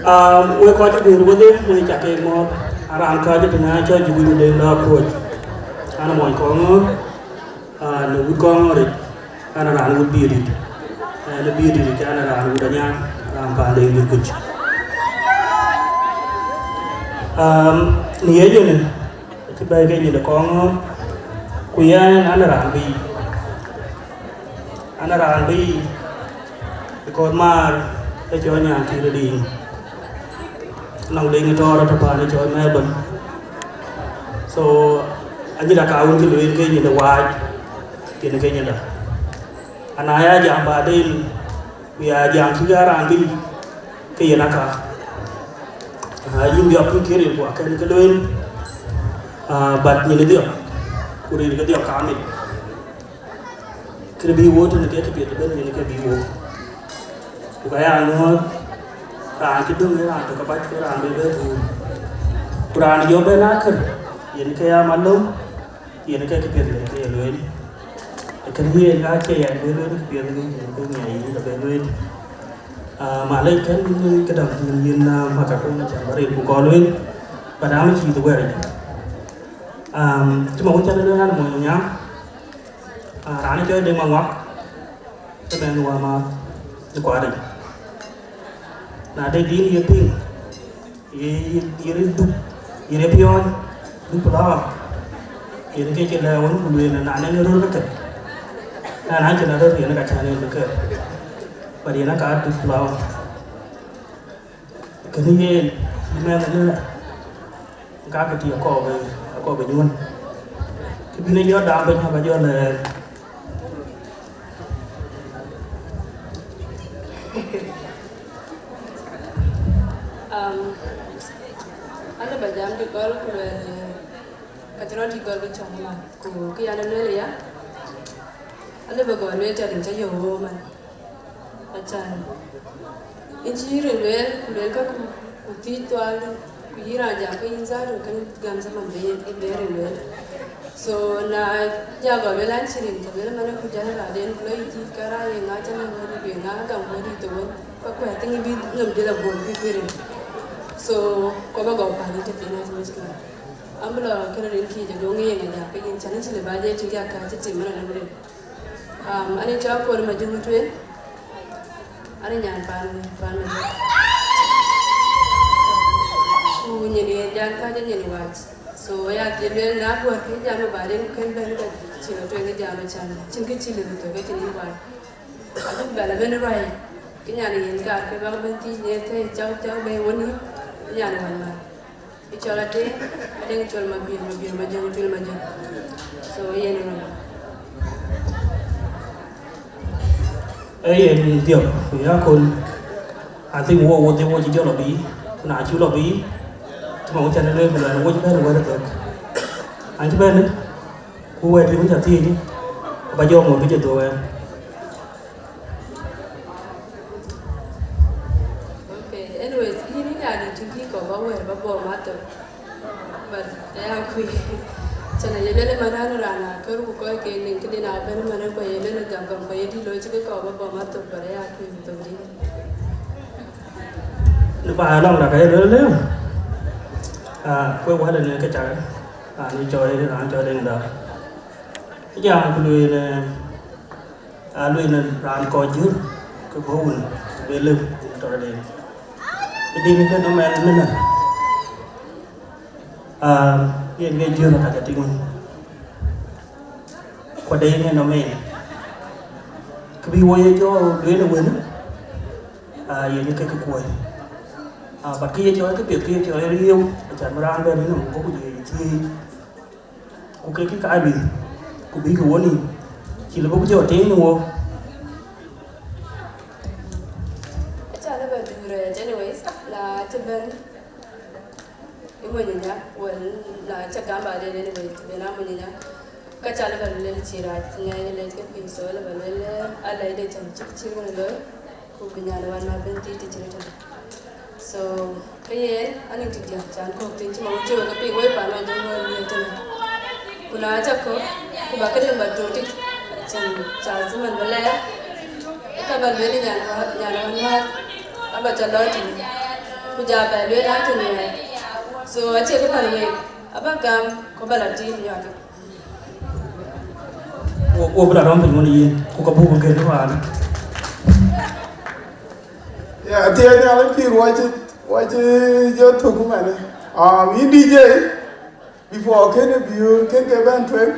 we ko ta dir wode we ta ke mo aran ka je na cha ju bu de la ko ana mo ko ngo no bu ko ngore ana ran bu bi ri le bi ri ta ana ran bu da nya ran ba de ngi kuch ni ye je ne ti ba ke ni de ko ngo ku ya ana ran bi ko mar te cho nya ti ri nong ding to ra pa ne cho me ban so anh đã cao hơn cái luyện cái gì đó hoài thì nó cái gì đó anh ấy giảm bà đi vì giảm thứ ra rằng đi cái gì nó cả dùng được cái kia để của cái luyện bật như thế được của đi cái điều cả mình cái bị vô thì nó cái biệt bên như cái bị vô cái anh nó ra cái đường này là từ các bác cái ra bên bên thì ra nó vô bên á khẩn hiện cái mà đúng hiện cái biệt cái luyện cái hiện cái chơi cái luyện cái biệt cái ngày là cái luyện mà lên cái đồng nhiên mà các con chẳng có gì cũng có luyện và đó mới chỉ tôi về chứ mà muốn chơi nữa là mọi người nhá ra chơi đừng mà ngoắc cái bên ngoài mà quá định na de din ye ping ye du ye pion du pula ye ke la won ku le na ne ro ka na ke na ro ye na ka cha ne ka pa ye na ka du pula ke ni ye me na ne ka ti ko be nyun ke bi ne yo da ba ha ba yo le anh là bây giờ đi coi lúc về cái chỗ đó đi coi với chồng mà của cái anh ấy lấy á anh là bây giờ lấy cho đừng cho dầu vô mà ở trên anh chỉ lấy các cụ tí toa cụ gì ra giả cái inza rồi cái gam sama về về lấy so na giờ gọi lấy anh chỉ định cho lấy mà nó cứ chơi là đến lấy tí cái ra những cái chân nó đi biển ngã cầm cái đi tụi các khỏe tinh bị ngầm đi là buồn bị về so ko ba go pa ni te na ni ska ambula kera rin ki jago ngi nga ja pe yin chani chile ba je ti ga ka ti mara na mure ani cha ko ma jungu twe ani nyan pan ma ku ni ni jan ka je ni wa so ya ti le na ko ke ja ma ba de kan ba ni ba chi no twe ni ja ma chan chin ke chi le to ke ti ni wa adu ba la ben rai cái nhà này hiện cả cái bác bên tí nhé thế cháu bé uốn hiếp nhà này mà đi cho là thế đang cho mà biển mà dân so yên rồi ấy tiểu thì con thì mua chỉ cho nó bí nào chú nó bí mà con chân lên là nó có chút nó được anh chú bên đấy cô quay thì cũng chả thi đi bà vô một cái chuyện tụi em cho nên lên mà ra nó là cái lúc coi cái nên cái đi nào bên mà nó quay lên là giảm cầm quay đi lối chứ cái cỏ bỏ mắt tụt vào đấy à khi tụt đi và long là cái lớn quay qua đây cái trái đi chơi chơi đây đó cái dòng của lui là làm coi trước cái bố mình về lưng cho đây cái đi cái nó men lên này hiện ngay chưa là cả tiếng qua đây nghe nó mền cái bi quay cho đứa nó quên à giờ như cái quay à bật kia cho cái việc kia cho riêu chẳng mà ra bên nó có cái gì thì có cái gì cũng biết cái gì chỉ là có cái chỗ tiếng đúng không cha nó về từ rồi anyways là cho bên cái mình nhá quên là chắc cả bà đây này về Việt Nam mình nhá cái cha nó về lên chỉ ra ngay lên cái pin số là về lên ở đây để chăm chút xíu nữa cũng bây giờ làวันมาเป็นที่ที่จะได้so cái gì anh ấy thực hiện chẳng có tiếng chứ mà chưa có bị quay bản này đâu mà nhiều chânคุณอาจะก็คุณบอกก็เรื่องแบบดูที่ฉันจะสมันไปแล้วถ้าบันเวทีอย่างนั้นว่าถ้าบันจะร้อยจริงคุณจะไปเรื่อยๆถึงยังไง so เชื่อก็ผ่านเลยอาบังกรรมเขาบันลัดจีนอย่างนี้我不打算评论你，我可不会跟你玩。Yeah, dia ni alam kiri wajib jauh tu kumane. We DJ before ken view ken ke ban train,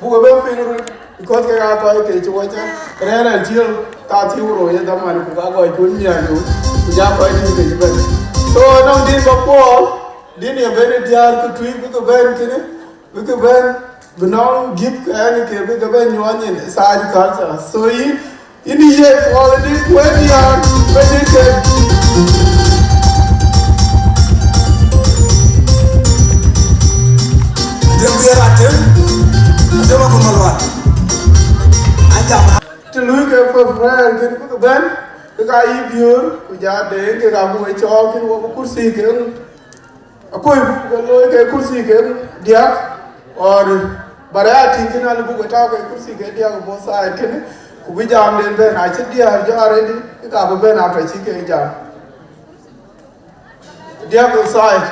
buka ban pinuru because ke apa ke cuaca rera jil tati uro ya daman buka kau dunia tu, japa ini ke juga. So nam din bapol din ya ban diar ke tui buka ban benang gip kan ke buka ban nyuannya sahari kalsa. So ini je already 20 years meditate. Dia biar ada apa kemaluan? Anjam. Tului ke prayer kin ku ban ke kai biur ku ja de ke kamu ai cho kin wo kursi kin akoi ke loi ke kursi kin dia और बराती kin al bu ta ke kursi ke dia ko bosa kin ku bi jam den ben a chi dia jo already ke ka bu ben after chi ke jam dia ko side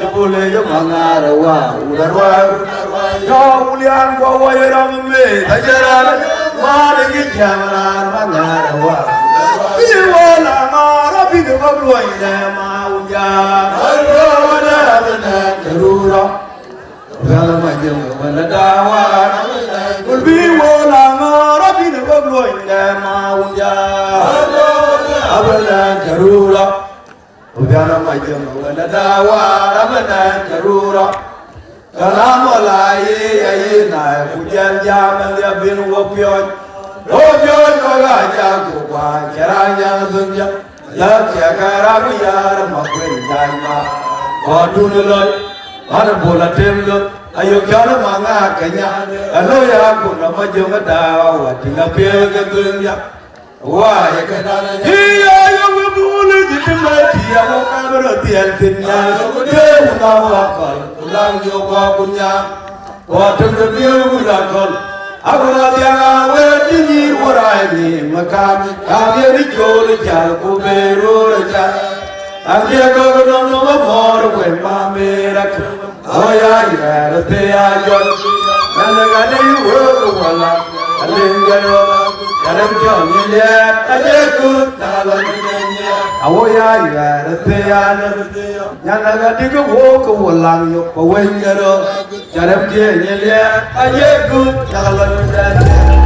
Chapule yo mangara wa udarwa yo ulian kwa wayram me tajaran mare ki jamran mangara wa biwala mara bidu baglo ina ma uja wala bana karura wala majum wala dawa biwala mara bidu baglo ina ma uja abana karura Ubiana majum wala dawa rabana karura kalamola ye aye na kujan jaman ya bin wopyon wopyon koga jago kwa keranya dunya ya kya karabu yar makwen daima wadunuloi mana bola temlo ayo kyana manga kanya alo ya kuna majum dawa watinga pega dunya wa ya kadana iya yo bulu jitimati ya mo kamero tiel tinya de una wakal ulang yo kwa kunya wa tembe biu ulakol agora dia we tinyi warani makam kage ni jol jal ko beru ja age ko no mor we ma merak oya ya te ya jol nanaga ni wo wala alengaro Karam joni le ajeku talannya awoya ya teyana nyanaga digo wo ko walang yo ko wengero karam joni le ajeku talannya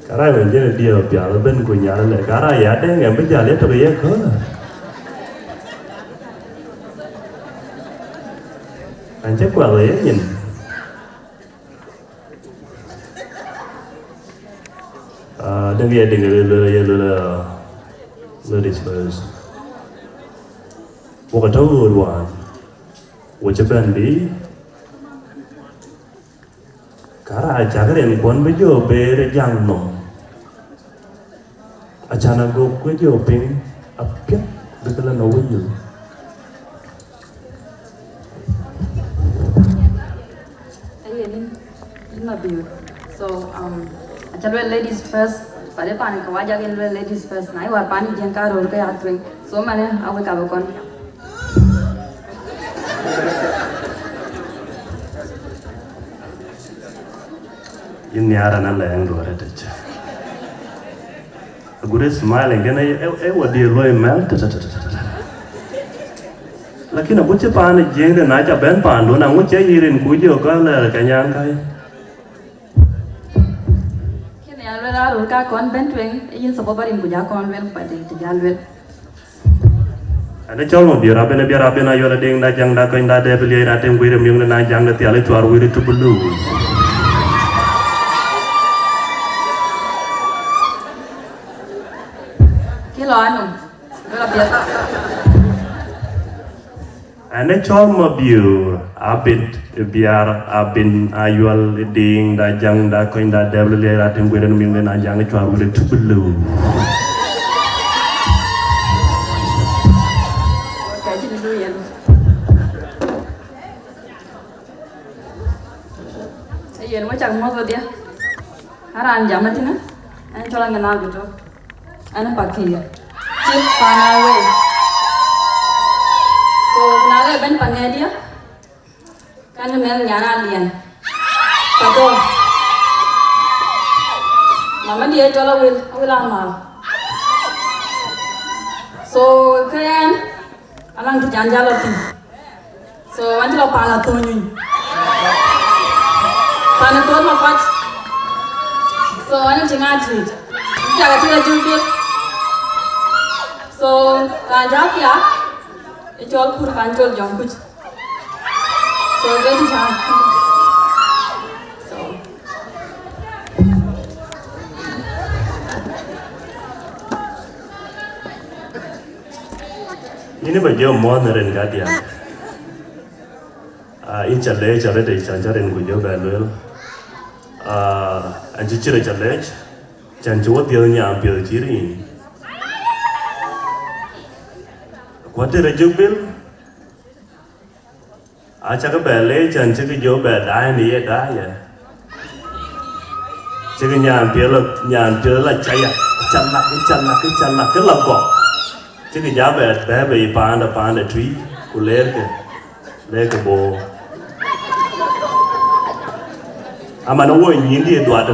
Cara mình chơi điều piala bên của nhà này cara ya đen em bây giờ lấy tụi em khớ là anh chắc qua lấy nhìn đừng nghe ladies first 我个头话我这边的 cara aja keren pun bejo bere jang no aja nago bejo ping apet bekala no bejo in my view so aja ladies first pada pan ka waja gen ladies first nai war pani jang ka rol ka atwing so mane awe ka bakon ini ara na la yang do rete cha agure smiling gana wadi loy mel ta lakini abuche pan jeng de na cha ben pan do na nguche yirin ku jo ka la ka nyang kai kene ala rol ka kon ben twing yin so babarin ku ja kon wel pa de jal wel ada chol mo biara bena yo la ding na jang da ko nda de beli na tem guiram yung na jang da ti ala tuar wiri tu bulu lo anu lo biasa ane chol ma biur abit biar abin ayual ding da jang da ko nda devil le ra tem guiram yung na jang chwa wiri tu bulu kayak dulu ya iya mau cak mau dia haran jamat ini ane colang kenal gitu ane pakai chip panawe so naga ben pannya dia kan men nyana lian pato mama dia cola wil amal so kalian alang di janjalo tu so wanti lo pana tuni pana tuan mapat so ane tinggal tweet jaga tira jumbil so jawab ya icol kur kancol jongkuj so jadi jangan so ini baju mau neren gadia in challenge de chanjaren ku jo balwel anji chire challenge chanjo dio nya pil chiri kwate rajubil acha ka bale chanjo ke jo ba dai ni ya dai ya chiri nya pil la chaya challa ke la ko chiri ja ba ba pa da tree ku le ke bo amana wo nyindi e doa w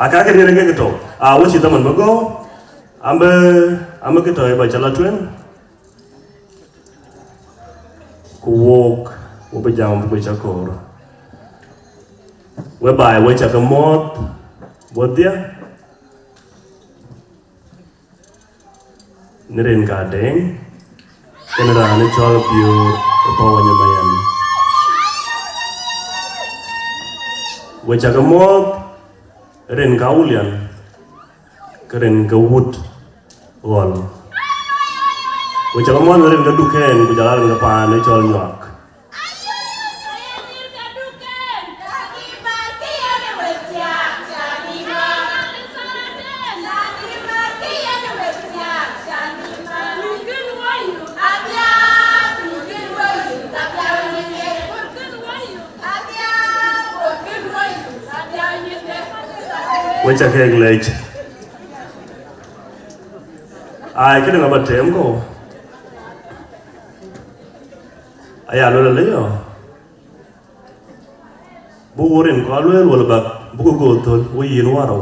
aka ke dire ke to wo chi taman bago ambe ke to e ba chala twen ku wok wo ba jam bu cha ko we bai we cha ka mot bo dia niren ka deng kenara ne chol piu e pawanya mayan we cha ka mot ren ka ulian keren ka wut gol we cha ka mot ren ka duken ku jalan ka pa ne chol nyak we cha ke glech ai cái đừng bật thêm cô ai à lo le yo bu woren ko lo wala ba bu ko gotol wo yin waro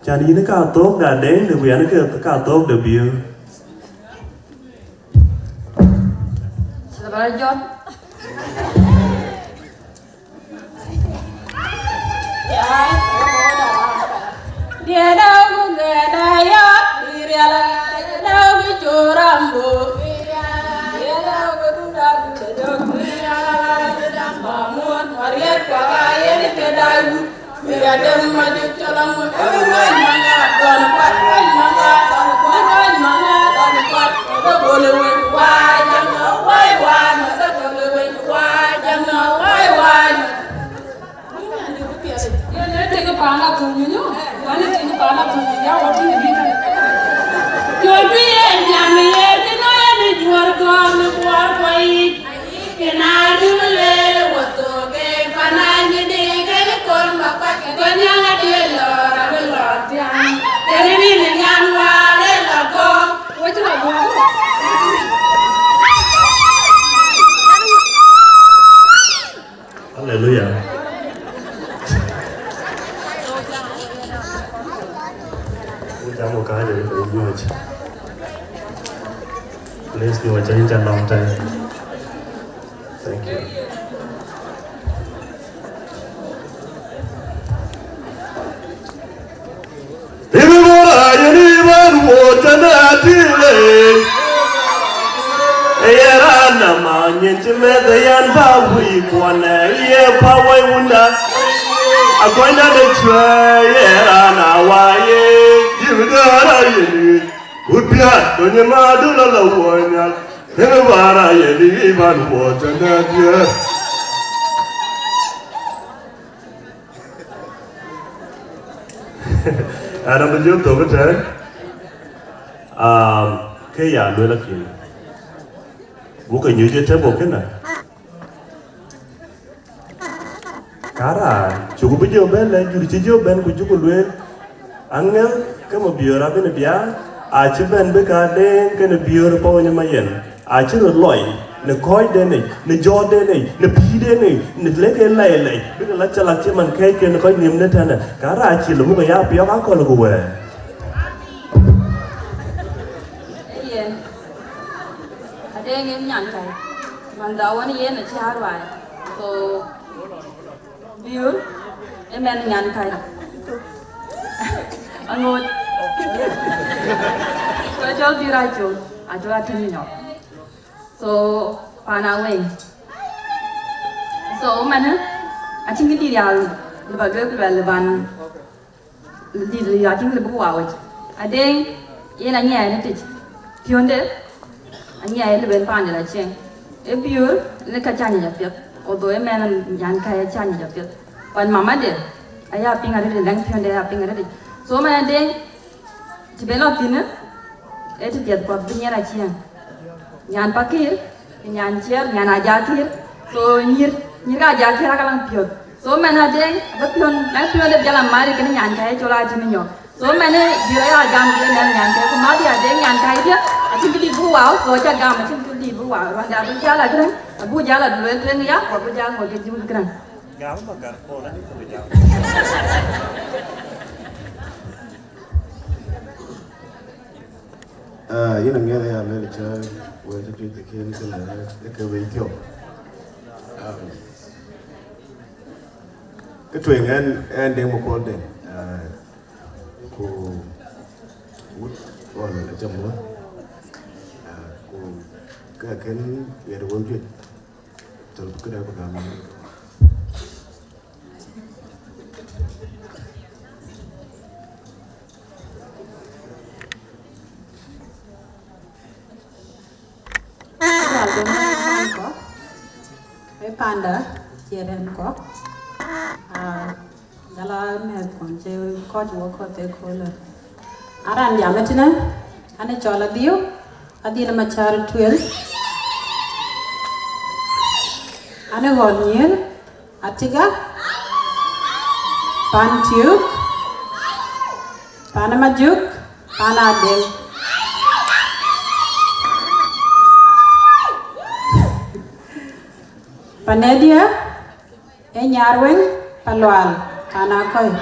chani ne ka tok da den de wi an ke ka tok de biu Sabar John. Dia dah mengadaya diriala, dah bicurambu, dia dah berduda diriala, bangun mariat kaya ni kedai, dia dah maju jalan mudah mana, tuan kuat mana, tuan kuat, kita boleh wajah wajah, masa boleh wajah wajah. Tega pala punya, mana tega pala punya, waktu ni kita. Jual biye, nyami ye, kena ye ni jual kuai, kena jual le, waktu ke panai ni kena kol makan, kena ngadi lor tiang, kena ni dengan wale lago, wajib lago. Hallelujah. Kamu kaya dari ibu aja. Please give a change a long time. Thank you. Ibu orang ini baru jadi tile. Era namanya cuma yang bawi kuana, ia bawai unda. Aku ina de chwe era nawaye. Udara yeli, upiat donya madu lalawanya, hewara yeli ban wajana dia. Ada baju tu betul. Kaya dua lagi. Bukan nyuci tembok kena. Kara, cukup baju bela, juri cuci ben kujuk luar. Angel kamu biar apa ni biar, aci ben bekade kena biar pawanya mayen, aci loi, ne koi dene, ne jaw dene, ne pi dene, ne leke lele, beka laca man kai kena koi nim ne tana, kara aci lu buka ya biar aku lagu we. Iya, ada yang nyantai, mandawan iya na charwai, so biar, emen nyantai. Angot. Kalau diraju, aja ada minyak. So panaweng. so mana acing kita dia lepas tu leban di acing lebu awak ada yang nanya ni tu pionde nanya leban pan je acing pure ni kacanya japit odo mana yang kaya canya japit pan mama dia ayah pingar dia lang pionde ayah pingar dia so mana ada cibelot ni itu dia buat dunia acing nyan pakir nyan cier nyan ajakir so nyir ka ajakir akalang piot so mana deng bepion de jalan mari kena nyan kai cola aja menyo so mana dia agam dia nyan kai kuma dia deng nyan kai dia acing di buau so aja gam acing di buau randa bu jala keren bu jala dulu keren ya bu jala ko ke jibu keren gam bakar pola ni tu jam Ini nggak ya, meli cah, wajib kita kian kena, kita video. Ketuingan, ending mukul deh, ku, orang macam mana, ku, kan, biar wujud, terus kita bergambar. Panda jeren ko gala me kon je ko jo ko te ko la aran jametina ane chola dio adina machar 12 ane golnyer atiga pantiuk panamajuk panadel Panedia, Nyarweng, Palwal, Kanakoy.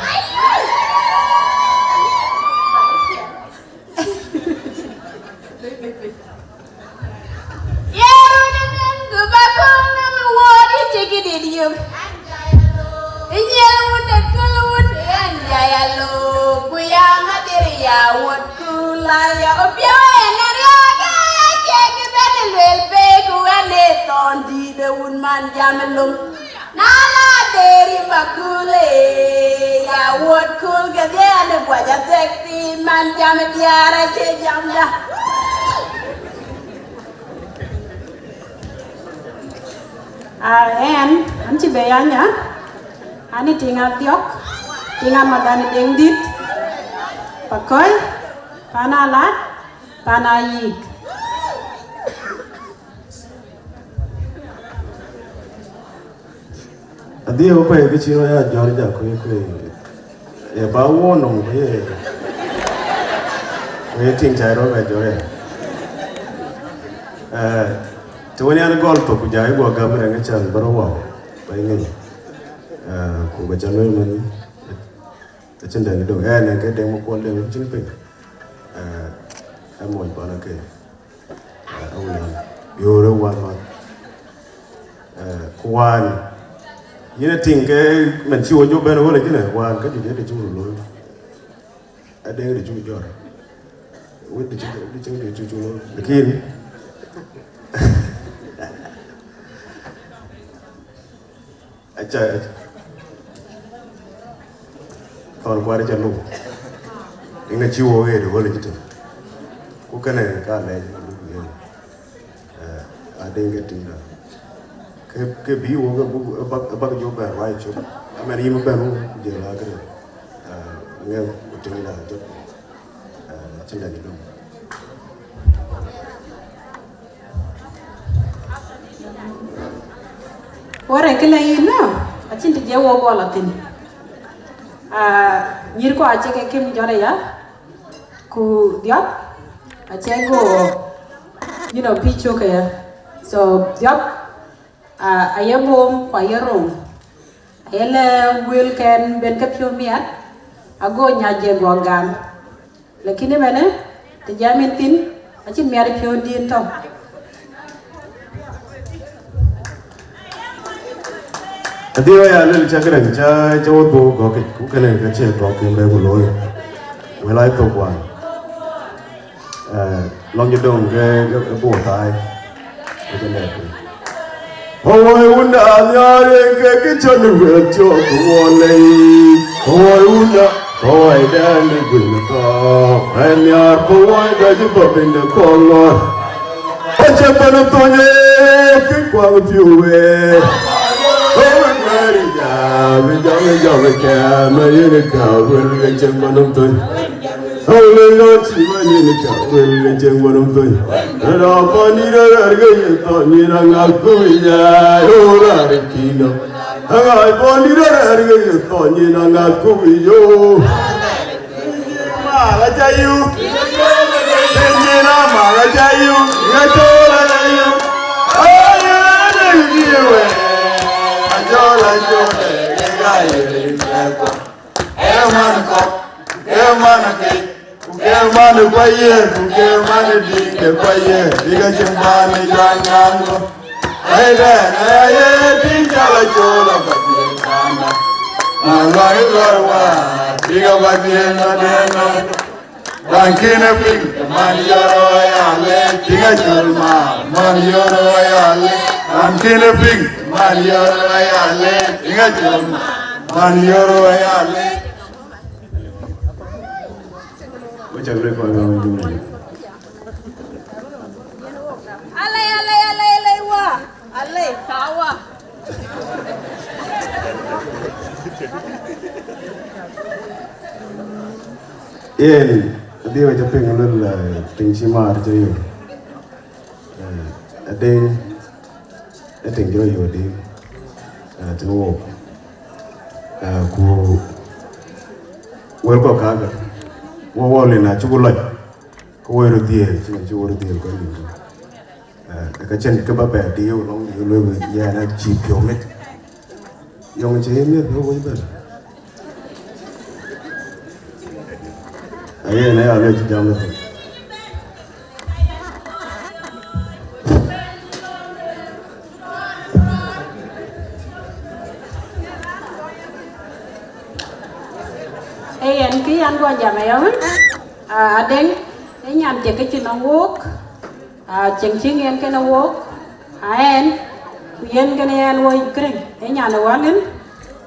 Jamelum nala deri makule ya wot kul gade ane buaja tekti man jam tiara ce jamda Anci bayanya ani tinggal tiok tinggal madani dengdit pakoy panalat panayik Dia apa yang kecil ya jari dah kue ya bawa nong kue ting cai roh jore tuan yang gol tu kujai gua gambar yang kecil baru wow bayi ku baca mana kecil dah gitu nak ke demo kual demo kecil pe amoy pada ke awal yore wan kuan Yine tingke menciwo jo ben wala jine wan ka jide de juru lo ade de juru jor wede de juru lo lekin acha kon kware jalu inga ciwo wede wala jite ku kana ka le ade ngetinda ke biwo ga bag jo ba right cho amani yima ba no je la ga nge utinga jo chinda ni do ore kila ina achinti je wo go latin nyir ko ache ke kim jore ya ku diap ache go picho ke ya so diap ayabom kwa yerong ayele wilken ben kapyo miat ago nyaje go gam lakini bene te jametin achin miari pyo din to Adio ya lele chakran cha jawat bo go ke ku kana ka che go ke me go loy welai to kwa long je dong ke bo tai ke ne Ôi una nyare ke chonu cho ko le ôi una ôi dan ni gun ko ai nyar ko ôi ga ji bo bin ko ngor che panu to ne ke kwa piu we ôi mari ja me ke ma ye ka wel ga che panu to ôi lo chi ma ni ka wel ga che panu to ra pa ni ra ga ye to ni ra nga ku ya yo ra ri ki no ai pa ni ra ga ye to ni ra nga ku yo ma la ja yu ni na ma la ja yu nga to la ja yu ai ya na yu we a jo la jo ga ye ko e man ke Germany kwaye, Germany dinge kwaye, diga Germany jangango. Aida, aye dinga la chola batina. Mangai garwa, diga batina dena. Bankine ping, man yoro yale, diga Germa, man yoro yale. Bankine ping, man yoro yale, diga Germa, man yoro yale. Chẳng lẽ coi vào như này. Ale wa. Ale tawa. Yên, đi vào chụp hình luôn là tình si mà cho yêu. Ở đây, ở tình cho yêu đi. Tình ngộ. Cô, quên có cả cái. Wo le na chugo lai ko wero die chugo die ko ni ka chen ka ba ba die long ni lo ya na chi pyo met yong che me pyo wo ba ai na ya le chi jam le anh ký anh qua nhà mẹ ơi đến cái nhà chị cái chuyện nó work chẳng chỉ nghe cái nó work anh khuyên cái này anh quay cái cái nhà nó quá lớn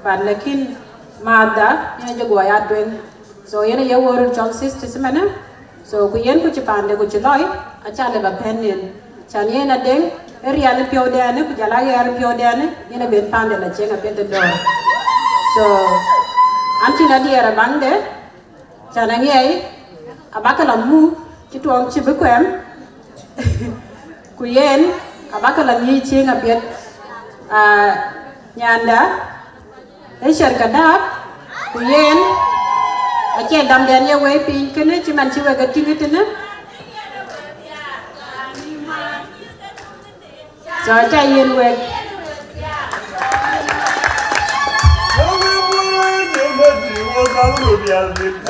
và lekin mà đã nhà cho gọi ăn tuyên so yên giờ work trong system này so khuyên của chị bạn để của chị nói cha là bà pen nên cha này là đến area là piao đen này của cha là area piao đen này nên là bên pan để là chơi ở bên tên đó so anh chị nói đi ở bang đấy cha này nghe abaka la mu ci tuang ci bu em ku yen abaka la ngi ci nga bet nyanda e sher kadap ku yen a che dam den ye we pin kene ci man ci we ga tingitene so cha yen we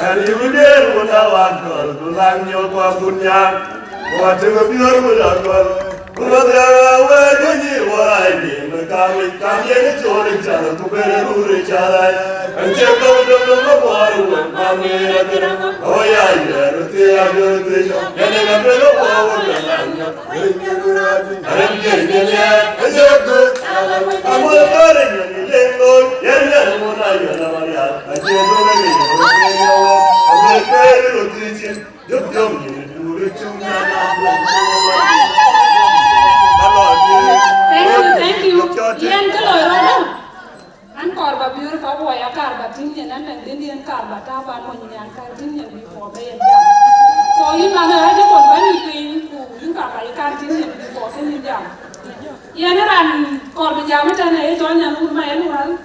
Kali udah berlawan kal, bulan nyokwa punya, buat ngebiar berlawan. Buat rawa jadi wajib, kami ini curi cara, tu beru cara. Encik kau dulu baru kami ada, oh ya ya, roti ada roti, yang dengan beru bawa jalannya. Encik dia, encik tu, kamu orang yang lelong, yang mulai yang Maria, encik tu lagi. Thank you. Yan cái lời đó đâu. Anh còn bà biểu bà hỏi à cả bà tin nhận anh mình đến điên cả bà ta bà mọi người cả tin nhận bị bỏ bê giảm. So in mà này cái còn bán đi pin của những cả bà cả tin nhận bị bỏ cái nhìn giảm. Yan nó làm còn bây giờ mới cho này cho nhà luôn mà em luôn.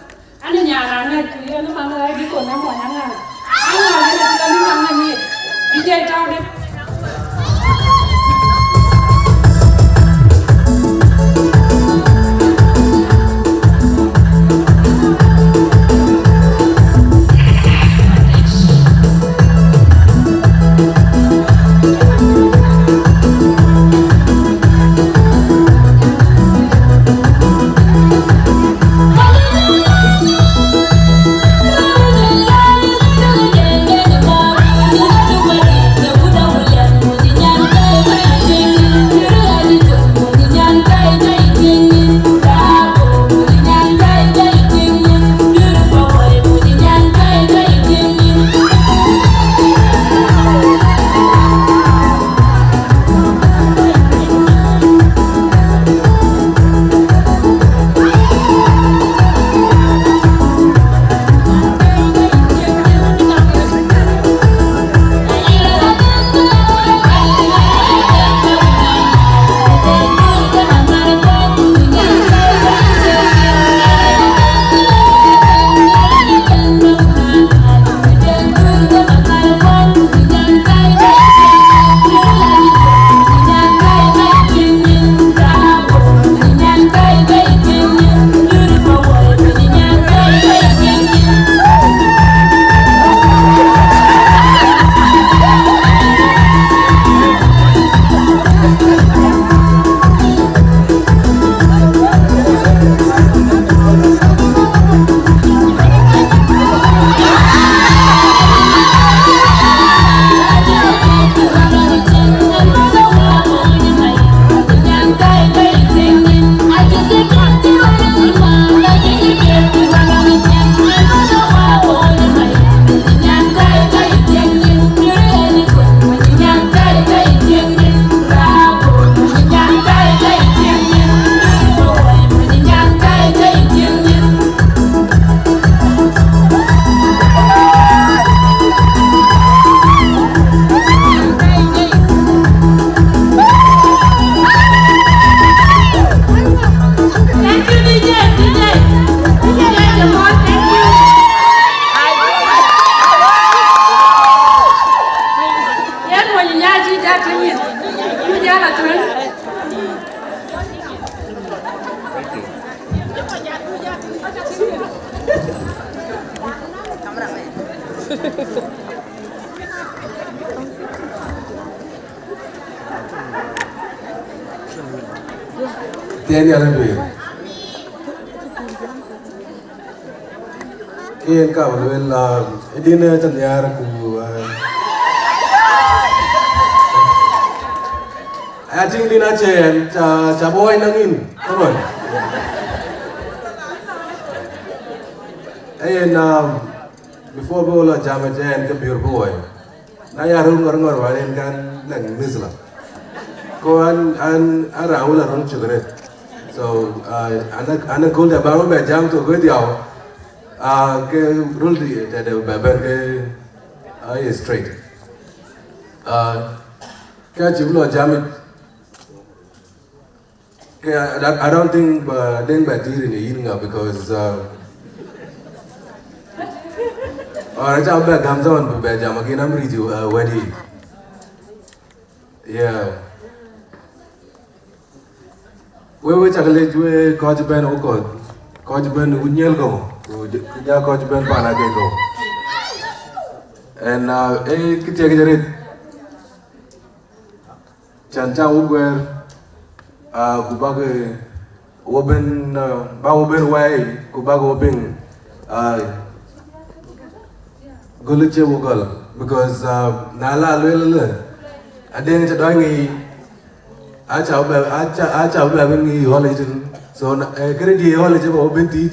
Anh ở nhà là này thì nó mà này cái còn nó mọi nhà này. Anh là này là đi mang này gì. Đi chơi trao đi. Jadi jatuhin. Ini jalan tuh. Tiada yang lebih. Ini kau bela, ini ni cenderung ku. Ating di nace, caboy nangin, teman. Before bola jaman jen ke biur boy. Naya rungar warin kan nang nisla. Ko an raul arun chugre. So anak gol da baru be jam to go diaw. Ke rule di da babar ke straight. Ka jiblo jam. I don't think then batiri ni inga because or jam ba gamzon be jam again I'm ready wedi. Yeah. We chakle we coach ben okot. Coach ben unyel go. Ja coach ben pana ke go. And kitya ke jarit. Chancha ugwer kubage open ba open way kubage open guluche wogal because nala lele adeng cha doingi acha ba bengi holiday so kere di holiday ba open ti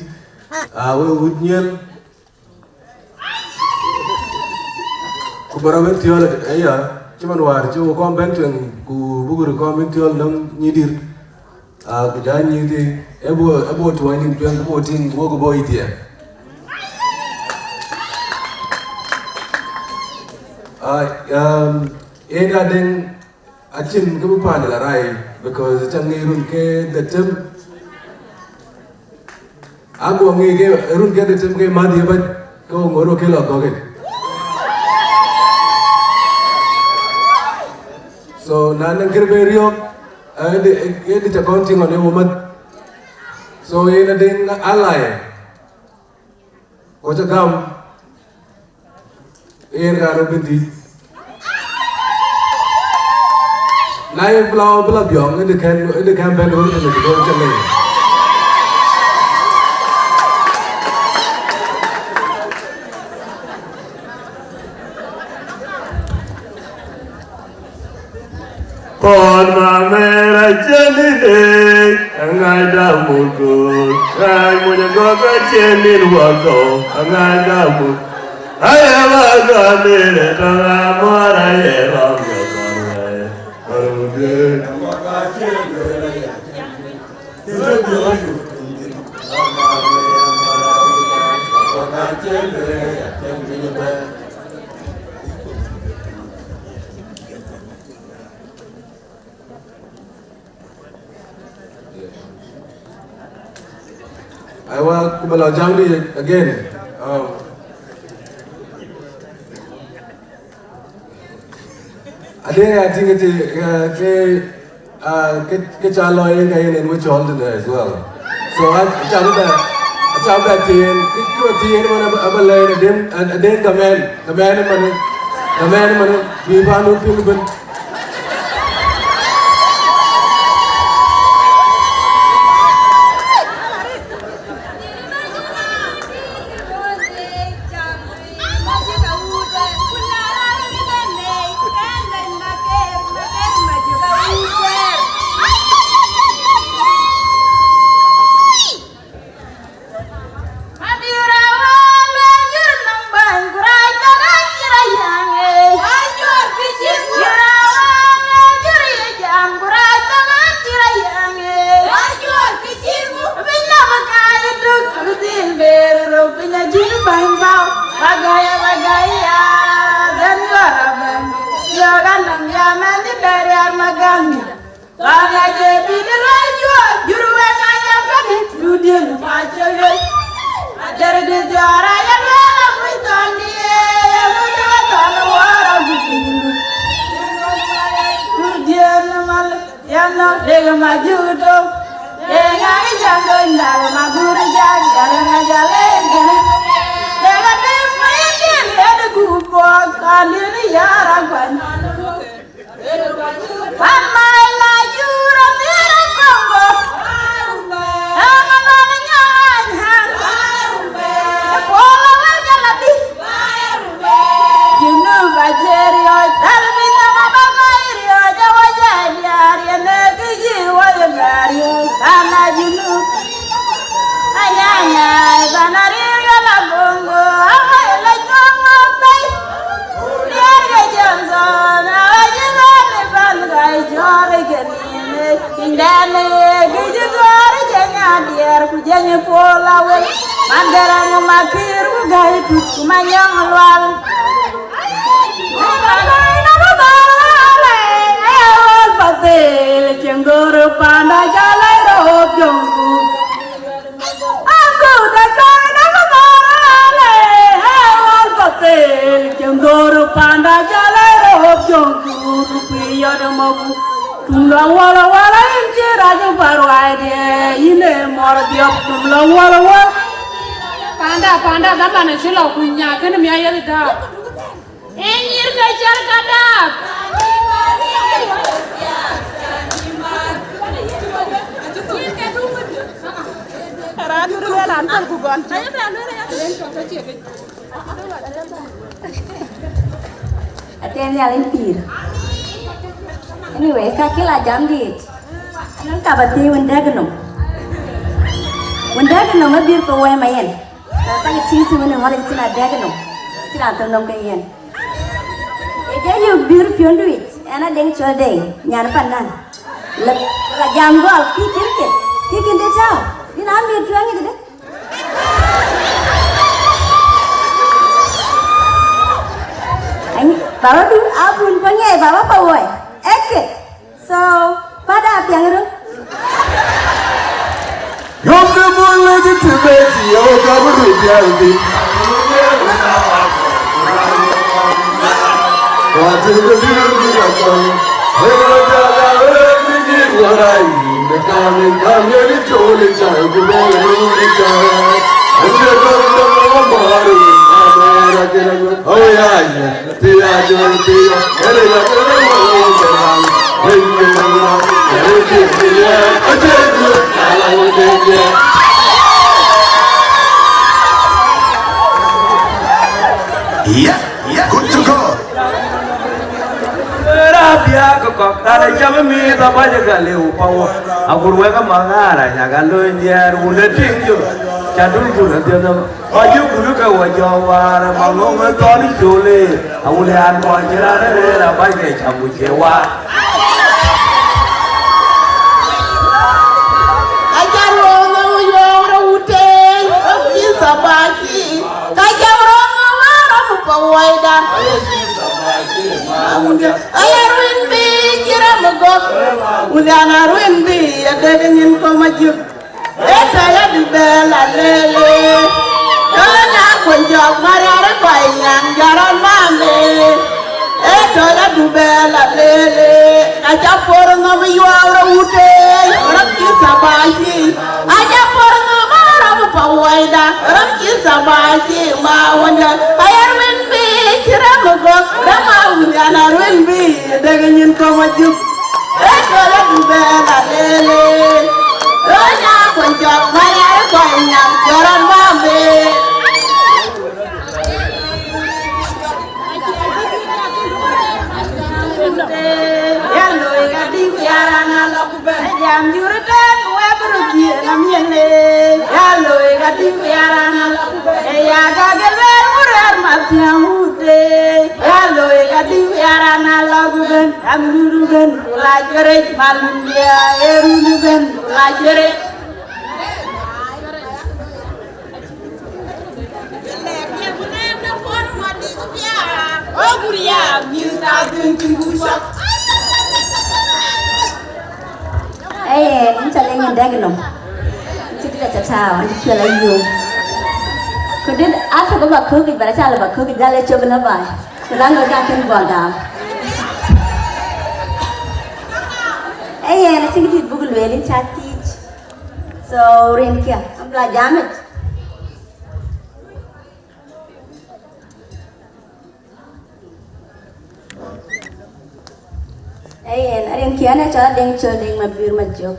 we udnyel kubara ben ti holiday ya cuman war cu ko ben teng ku bugur ko ben ti hol nang nyidir kujanyi ti ebo tuwani tuwani ebo ting wogo boy dia ega deng achin kebupan la rai because changirun ke detem aku ngi ke run ke detem ke madi ba ko ngoro ke la goge so nanan kirberio Ini accounting on a woman. So in a ding ally. What's a gum? Air garobinti. Nine flower blood young in the campaign in the campaign. Pon mamera chenile, angada mugo, ay munya goga chenil wago, angada mugo. Ayala ganire, tanga mora yera mora, aruge. I want to bala jamdi again. I think ke chalo in which Holden as well. So I chalo that tin mana abala den kamen mana bibanu pilben. no dega majudo dega jango ndal maguru jag dega jale dega dem yen ed gubo kalini yara gwan Mama la jura mira kongo Ama nana nyan han Kola la jalabi Junu bajeri o dalbi na mama gairi o jawa jari ari negi jiwa jari sana junu Ayanya banari gala bongo ama la jongo bai Niarga Johnson ajina ne bangai jore genine indane giju jore jenya dier ku jenye pola we mandara mo makir ku gai tu kumanyang lwal Jenggor panda jalai rob jongku Aku datang nama marale Hewan kotel Jenggor panda jalai rob jongku Rupiah demaku Tumla wala wala inci raja baru aide Ine mor diop tumla wala wala Panda dama na sila kunya kena miaya dah Enyir kacar kadap Atian nyalin pir. Anyway, kaki lah jam di. Nang kabati wenda genum. Wenda genum mabir ko way mayen. Ta ngi ci ci wona wala ci na dagenum. Ci na tan nom kayen. Eja yu bir pionduit. Ana deng cho deng nyan panan. Lek la jam gol kikin de chao. Di na mir tuang itu deh. Anh bawa tu abun pangai bawa pawai. Eke. So pada apa yang itu? Yom de boleh ditibeti, awak kabur jadi. Wajib berbicara, berjalan berjiji warai. Kami jadi coli cahaya kubeli cahaya. Ajar berdoa baru, amera kira oh ya, tiada tiada, ada yang berdoa. Hingga dari dia, ajar kalau dia. Yeah, good to go. Rabia kok tare jam mi ta ba jaga le upawa agurwe ka mangara jaga lo indiar ule tingjo jadul guru dia na aju guru ka wajawara malong to ni jole awule an ko jira re ra ba ke chamu jewa Ajaro no yo ro ute ki sabaki kajaro no mara mu pawaida Ayarwin bi kira magok Uliana ruin bi ada dengan komajib Eta ya di bela lele Kanya konjok mariare bayang jaran mame Eta ya di bela lele Aja porno miyawra ude Orang kisah basi Aja porno maramu pawaida Orang kisah basi Mawanda Ayarwin bi kira magok Rama uliana ruin bi dengan komajib Eta ya di bela lele Kanya konjok mariare bayang jaran mame Yallo ga di yara na la ku be jam jurte we bru ji na miene Yallo ga di yara na la ku be ya ga gele murar ma tiamude Yallo ga di yara na la ku be am luru ben la jere malun dia eru ben la jere Oh Buria, Milta drinking busa. Cũng cho lên nhìn đây cái nồng chứ là chả sao anh chưa lấy nhiều cứ đến ác thôi có bà khứ kịch bà đã sao là bà khứ kịch ra lên chơi bên lớp bài rồi đang ngồi ra trên quảng đảo sing dit bugul weli chatich. So rin kia, ambla jamet. Ayen, rin kia na chala deng chodeng mabir majok.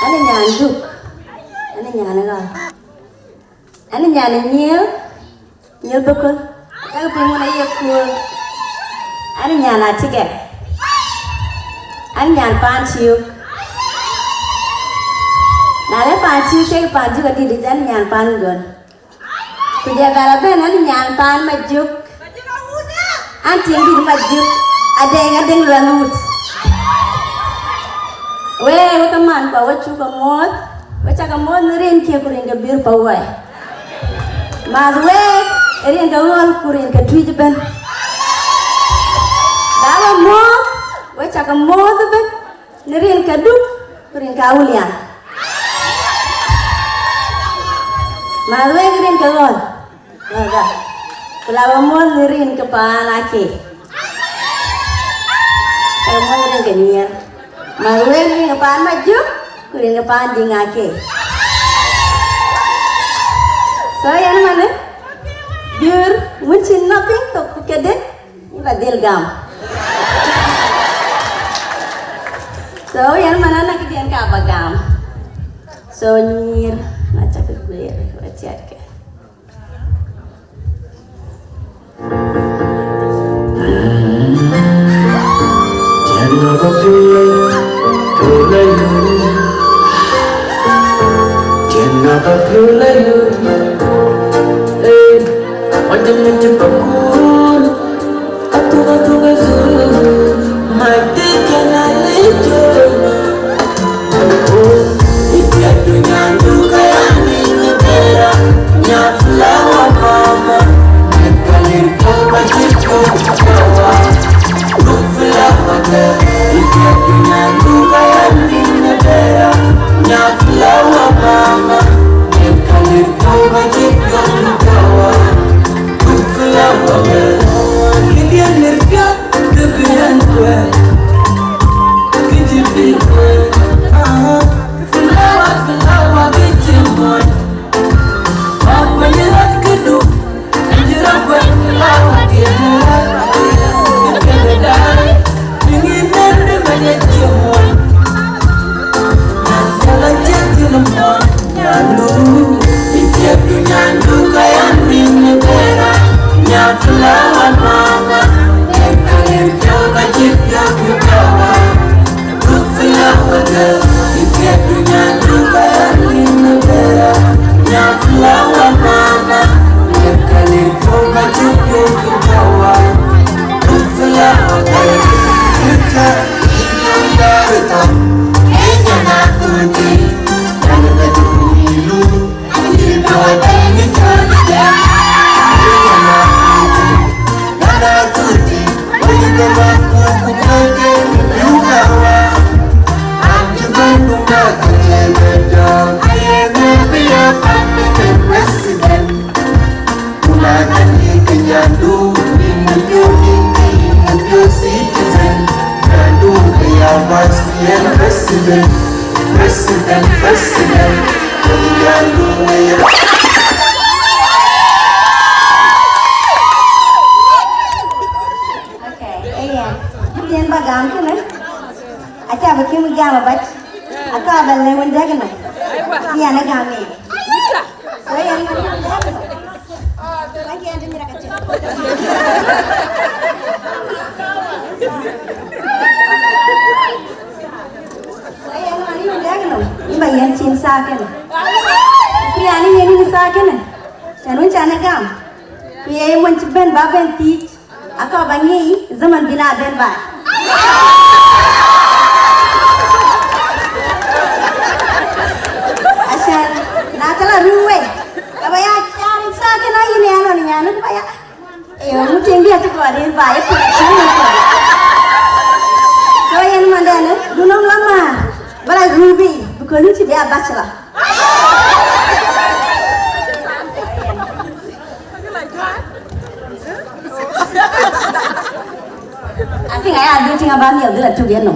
Ana nyanduk. Ana nyanaga. Ana nyanyil. Nyil bukul. Kaya pengen aja kul. Ana nyana tiga. Ana nyan panciuk. Nale panciuk ke panciuk adi di sana nyan pangon. Kuja galaben ana nyan pan majuk. Anti yang di majuk. Ada yang luanut. Weh, teman, bawa cuka mod. Baca kamod nerin kia kuring ke bir pawai. Madwe, erin ke lol kuring ke tuj ben. Dawa mod, baca kamod ben. Nerin ke duk kuring ke aulian. Madwe erin ke lol. Naga. Kelawa mod nerin ke panake. Kamod nerin ke nier. Madwe erin ke pan majuk. Kuring depan di ngake. So yang mana? Biar muncin naping tok kede, iba dilgam. So yang mana nak kian kabagam? So nyir macam gue baca ke. Jangan kau pilih. Kenapa kulayu? Macam pekul, atu gazul, mati kena lejo. Itiap dunia duka yang ini bera, nyaflawa mama, nekalir kau bajik kau bawa, ruflawa ke. Itiap dunia duka yang ini bera, nyaflawa mama. Kau bajik kau bawa, ruflawa ke. Kitian nerpiak kebian kue, kitipi kue. Flawa kitimuan. Apa nyerat kedua, anjuran kue flawa dia. Kedai ingin nerde banyak ciuman. Jalan jatuh lemon, nyandu. Itiap nyandu kayak mini bera, nyaflawan mama. Ekalir kau bajik kau bawa, ruflawa ke. Itiap nyandu kayak mini bera, nyaflawan mama. Ekalir kau bajik kau bawa, ruflawa ke. Kita ingin datang, ingin nak pergi, jangan berdiri lu. President, Kemudian bagam tu nak, aja bagaimana gam abad, aku abal lewat dagan nak, dia nak gam ni. So yang lagi ada ni rakyat. Saya yang mana ni dagan nak, ini bagian cinta kan. Pria ni yang ni cinta kan, jangan cakap gam. Pria yang menciptakan baben teach. Aku abangi zaman bina ben ba. Asal nak cakap ruwe. Kabaya cari sakit na ini anu ni anu kabaya. Mungkin dia tu keluar dari ba. So yang mana ni? Dunam lama. Balai ruby. Bukan itu dia bachelor. Anh ngày ăn đưa trên ban nhiều tức là chụp yên rồi.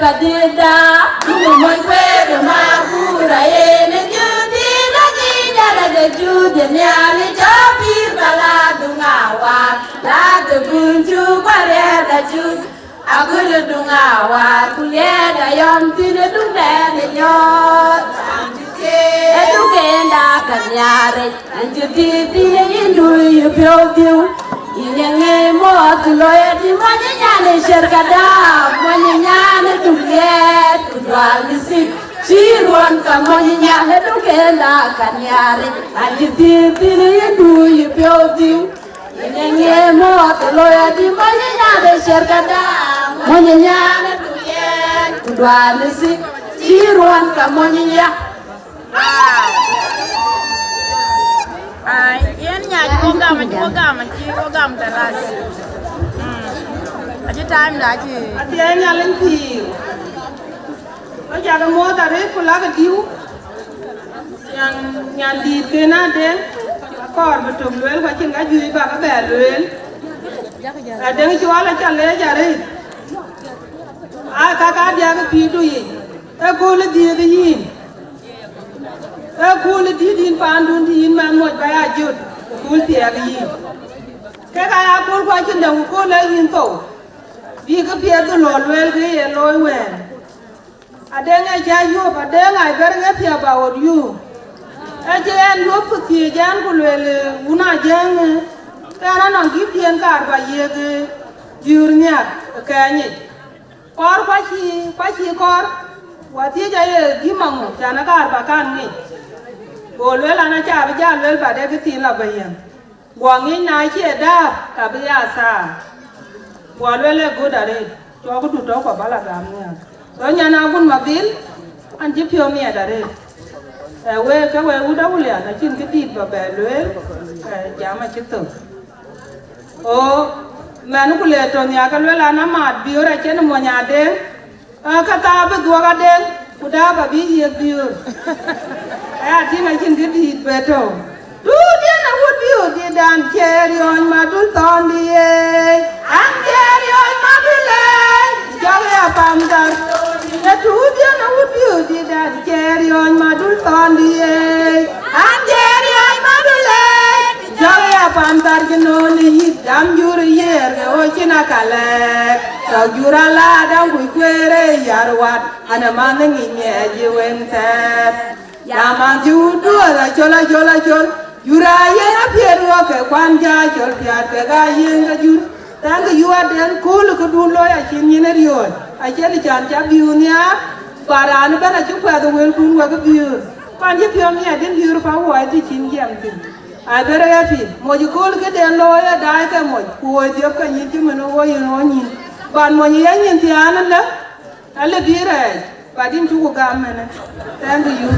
Padida, muy pero magura ene judina ginyara de judina ni jabi bala dungawa la de bunju bare da jud agul dungawa kuleda yom tine dunne ne nyot edu kenda kanyare anjudi tine indu yu pyo Inenge mo tuloy di manyane sherkada manyane tuget kudwal misik chiron ka manyane tukenda kanyare anjiti tini du yipyodi Inenge mo tuloy di manyane sherkada manyane tuget kudwal misik chiron ka manyane Yan nhà chú có gam tala. Aji time đã chị. Ati nhà lên thì. Bây giờ cái mua ta đấy cô lá cái điếu. Nhà đi cái na đến. Còn một chục lưỡi phải chừng cái gì và cái bè lưỡi. Đến chú là chả lẽ giờ đấy. Các dia cái pi tu gì. Cô là dia cái gì. Cô là dia din pandun din mà một bài ajut. Cô tiệt cái gì. Cái cô qua chân đầu cô lấy yên tổ. Vì cái phía tôi lò lùi cái lôi quen. Ada ngay cha yu, ada ngay ber ngay phía bảo yu. Aja en lop thì jan cô lùi una jang. Cái anh nói kịp tiền cả bà ye cái dừa nhạc cái nhỉ. Kor quá chi kor. Và thì cái gì mà ngủ cha nó cả bà can nhỉ. Cô lùi là nó cha bây giờ lùi bà đây cái tiền là bây giờ. Quang ấy nãy chị đã cả bây giờ sao? Qua lê lê go đare, cho cái tụt đó quả bala gam nha. Rồi nhà nào cũng mặc đến, anh chỉ phiêu mía đare. Cái quê u đâu liền, nó chín cái thịt và bè lưới, giá mà chết tử. Mẹ nó cũng lệ cho nhà cái lưới là nó mát biếu ra trên mua nhà đen. Cái ta bị đua cái đen, u đã bà bị gì biếu. Chỉ ngày chín cái thịt về đâu. Dia na would be the dan cherry on my dulton and cherry on my delay. Jolly pamdar. The two dia na would be the dan cherry on my dulton and cherry on my delay. Jolly pamdar can only damn your year, Ochina Kale. So you're a lad and we query Yarwat and a man in you went there. Yaman you do a jola. Yuraya appeared walk a quanja, your piat, a you. Thank you are then cool could do lawyer in your. I tell you, John Jabunia, but I'm better to wear the will to work of you. Can't you feel me? I didn't hear for white teaching Jamkin. I better happy. More you call get a lawyer, die a much, who was your can you do over your own. But when you're young in Tiana, I live here, but into a garment. Thank you.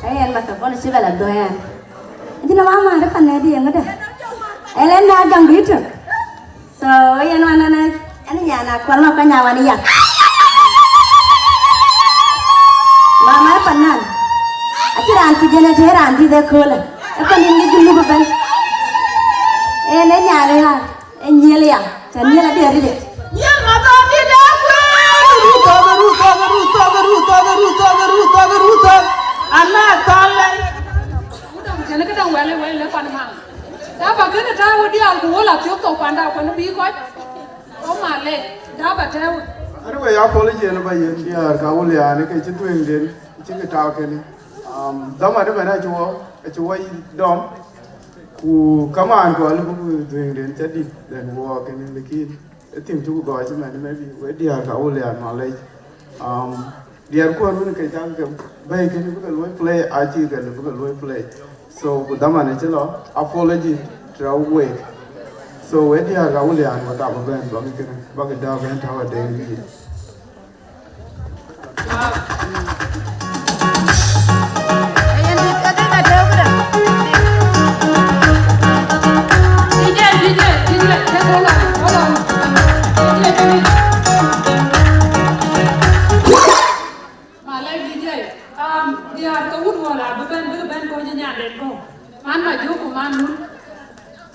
Anh mà tập con là chưa là đôi anh. Thì nó mà nó phần này đi em có được. Em lên ra chẳng biết được. Rồi anh nhà nào quan lo cái nhà anh đi à? Mà mấy phần này. Chứ anh cứ chơi này thế anh đi đây khơi này. Em còn đi đi du lịch bên. Em lên nhà đây ha. Em nhớ liền. Chẳng nhớ là đi ở đi. Nhớ mà tao đi đâu quên. Ruto. Anna tole. Udah cái đồng wele pan mang. Đã bà cứ ra đi ăn của là thiếu tổ pan đào nó bí quá. Có mà lệ, đã bà theo. Ano ba ya pole je na ba yen dia ka wole ya ne kai chin tueng den chin ka taw ken dom ada ba na chuo dom ku kaman ko lu bu tueng den chadi den wo ken le kin tim chu go chi ma ne bi we dia ka wole ya no le dia ko nu kai ta ka bai ken bu ka lo play a chi ka bu ka lo play So kudamane chelo apology draw way. So when you are going to what I'm going to back it down and how they need.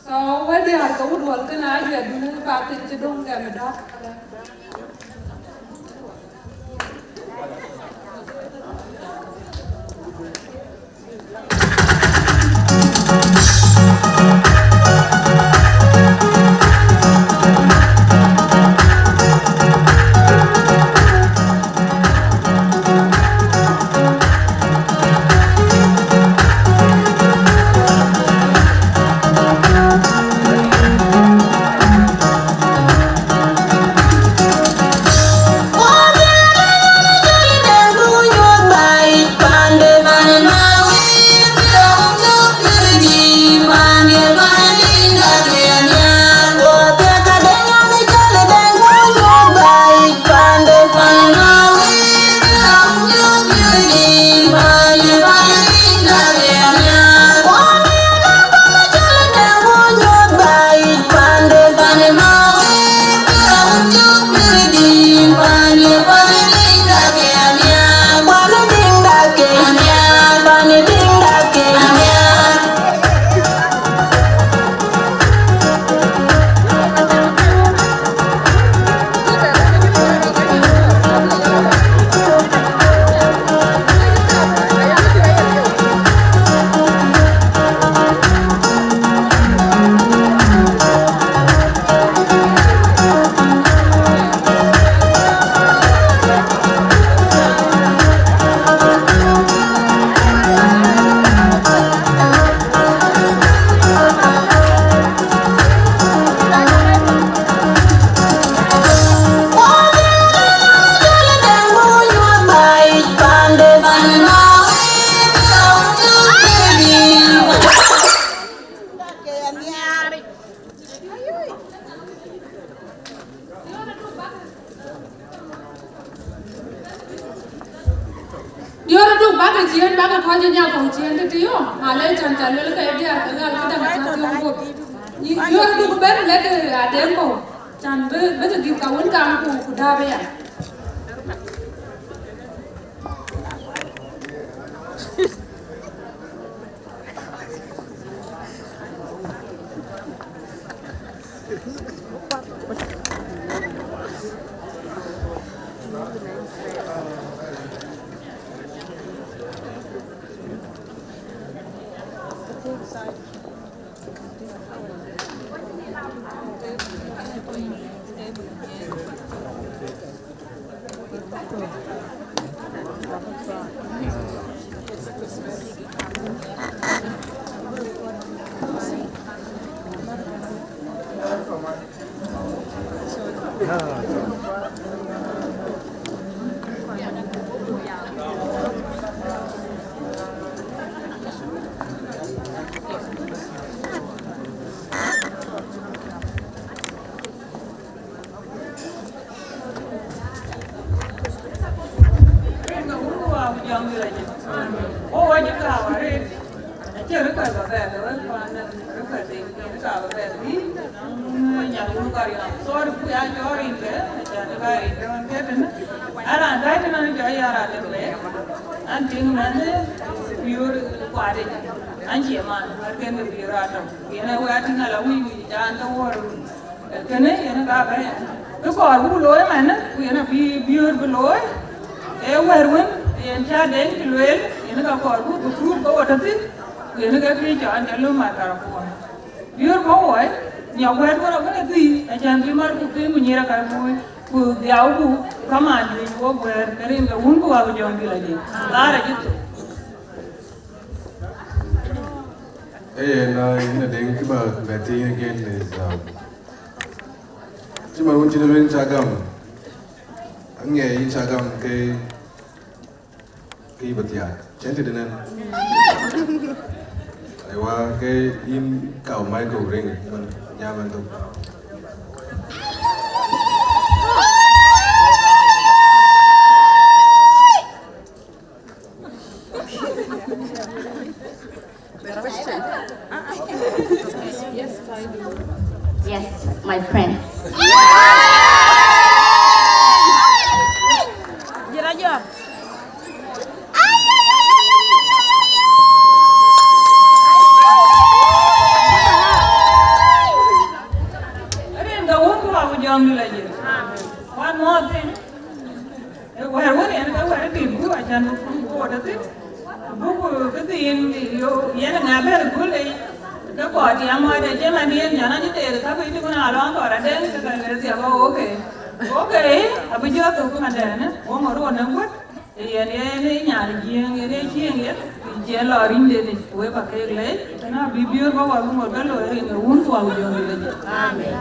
So where they are going to work and I had to back into don't get it up. And in the about Betty again is Chimarun Children Chagam. Angay Chagam K. Batia, Gentleman. Ewa cái in cầu mai cầu ring mình nhà mình tụi Yes, my friends. One more thing. Where would you go? Where did you go? I can't go to it. Buku ketin yo yana ngabe gule ka ko ti amo de jema ni jana ni te ka ko itu kuna alon ko rade ka le ti abo okay abu jo to ko mandana wo moro na ngut ye nya ye jieng je lo rinde ni we ba ke le na bibio ko wa mo ga lo ri ne un ko jo le amen.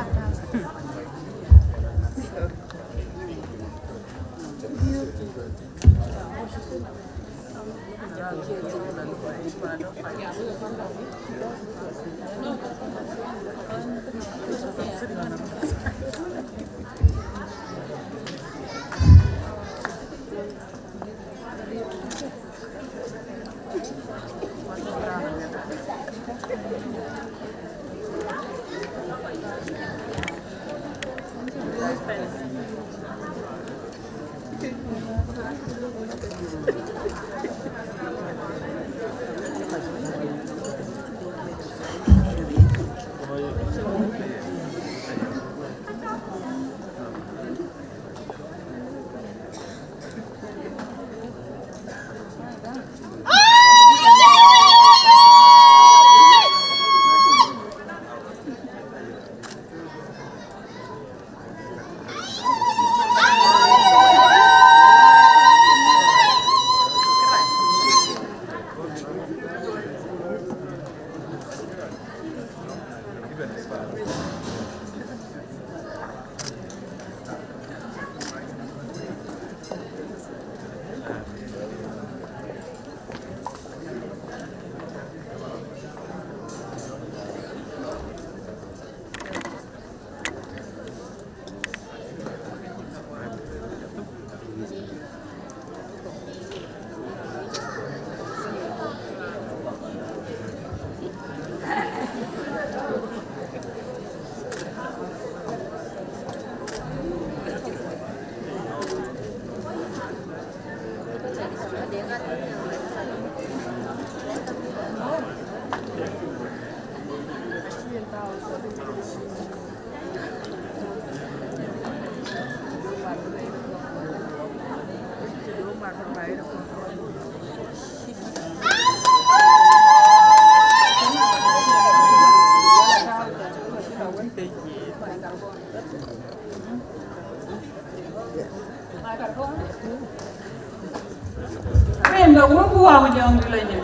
Endo wuku wa jong lenya.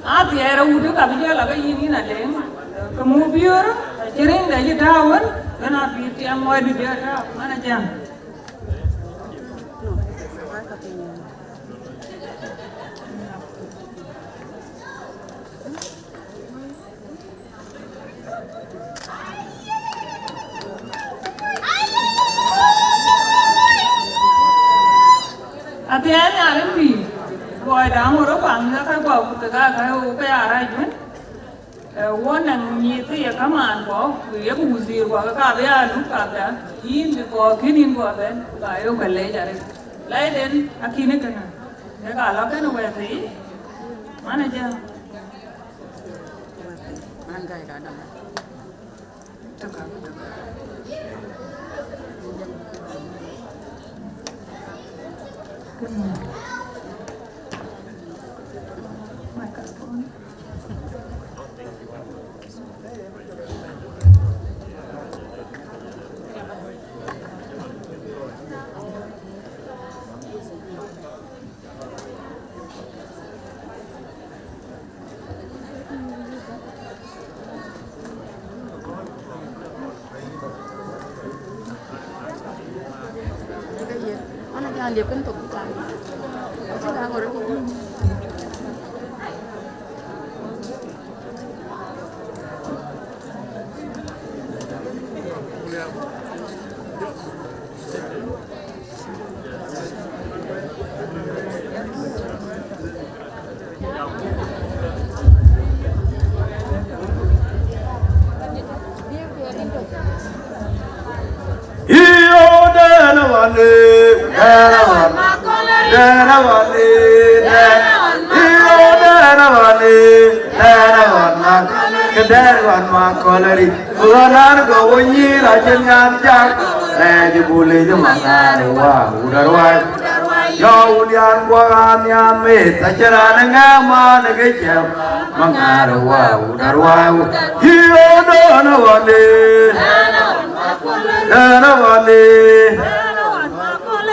Ati era wudu ka bijala ka yini na leng. Kamu biur, ciring da ji tawon, kana piti amoy di dia ta mana jang. Ati ana alimbi. Boy dang ro bang na ka gwa ku ta ka o ka ara jun. Wona ni ti ya kaman ko, ye ku zir wa ka be a lu ka da. Yin bi ko kinin ko ben ka yo ka le jare. Lai den akine kana. Ya ka la ben we ti. Mana ja. Man ga ga da. Ta ka. Jangan dia bentuk bukan. Sudah ngurus. vani dera vani kedar wan ma koleri ular go wonyi la jengan jak di bule je mangar wa udarwa yo ulian gua nya me tajara ngama negecem mangar wa udarwa yo dona wale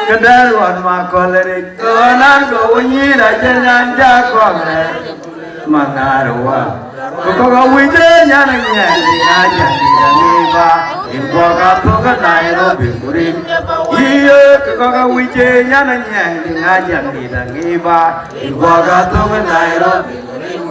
kedar wan ma koleri ular go wonyi la jengan jak mangar wa Kau wujud nyana nyani aja tidak niba, info kau kan Nairobi kuring. Iya, kau wujud nyana nyani aja tidak niba, info kau kan Nairobi kuring.